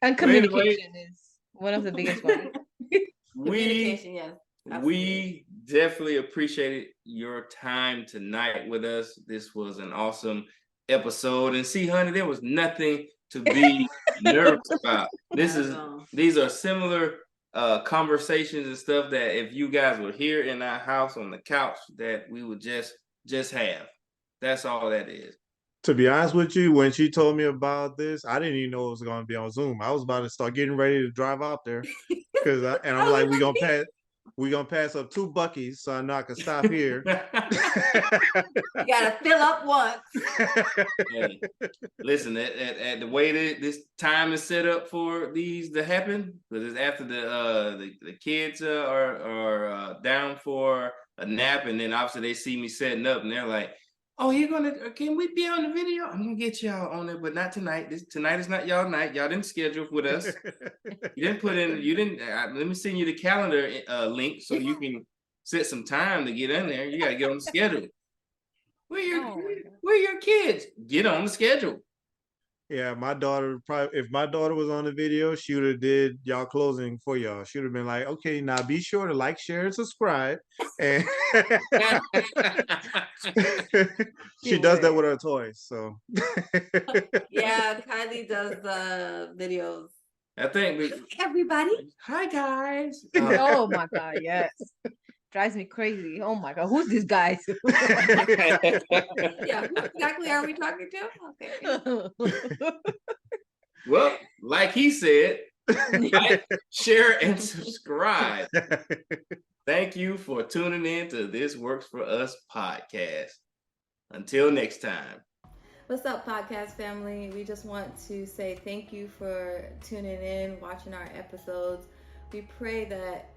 And communication is one of the biggest ones. Communication, yes. We definitely appreciated your time tonight with us. This was an awesome episode. And see, honey, there was nothing to be nervous about. These are similar conversations and stuff that if you guys were here in our house on the couch, that we would just have. That's all that is. To be honest with you, when she told me about this, I didn't even know it was going to be on Zoom. I was about to start getting ready to drive out there I'm like, we gonna pass up 2 Buc-ee's, so I know I can stop here. You gotta fill up once. Hey, listen, at the way that this time is set up for these to happen, because it's after the kids are down for a nap, and then obviously they see me setting up, and they're like, "Oh, can we be on the video? I'm gonna get y'all on it, but not tonight. Tonight is not y'all night. Y'all didn't schedule with us. Let me send you the calendar link so you can set some time to get in there. You gotta get on the schedule. Where your kids? Get on the schedule." Yeah, my daughter if my daughter was on the video, she would have did y'all closing for y'all. She would have been like, okay, now be sure to like, share, and subscribe. And she does that with her toys. So yeah, Kylie does videos. I think everybody. Hi guys. Oh my God, yes. Drives me crazy. Oh my God, who's this guy? Yeah, who exactly are we talking to? Okay. Well, like he said, like, share, and subscribe. Thank you for tuning in to This Works For Us podcast. Until next time. What's up, podcast family? We just want to say thank you for tuning in, watching our episodes. We pray that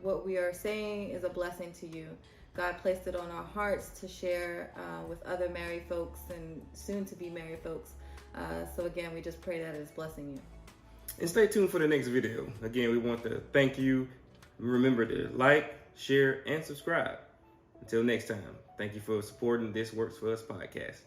what we are saying is a blessing to you. God placed it on our hearts to share with other married folks and soon to be married folks. So again, we just pray that it's blessing you. And stay tuned for the next video. Again, we want to thank you Remember to like, share, and subscribe. Until next time, thank you for supporting This Works For Us podcast.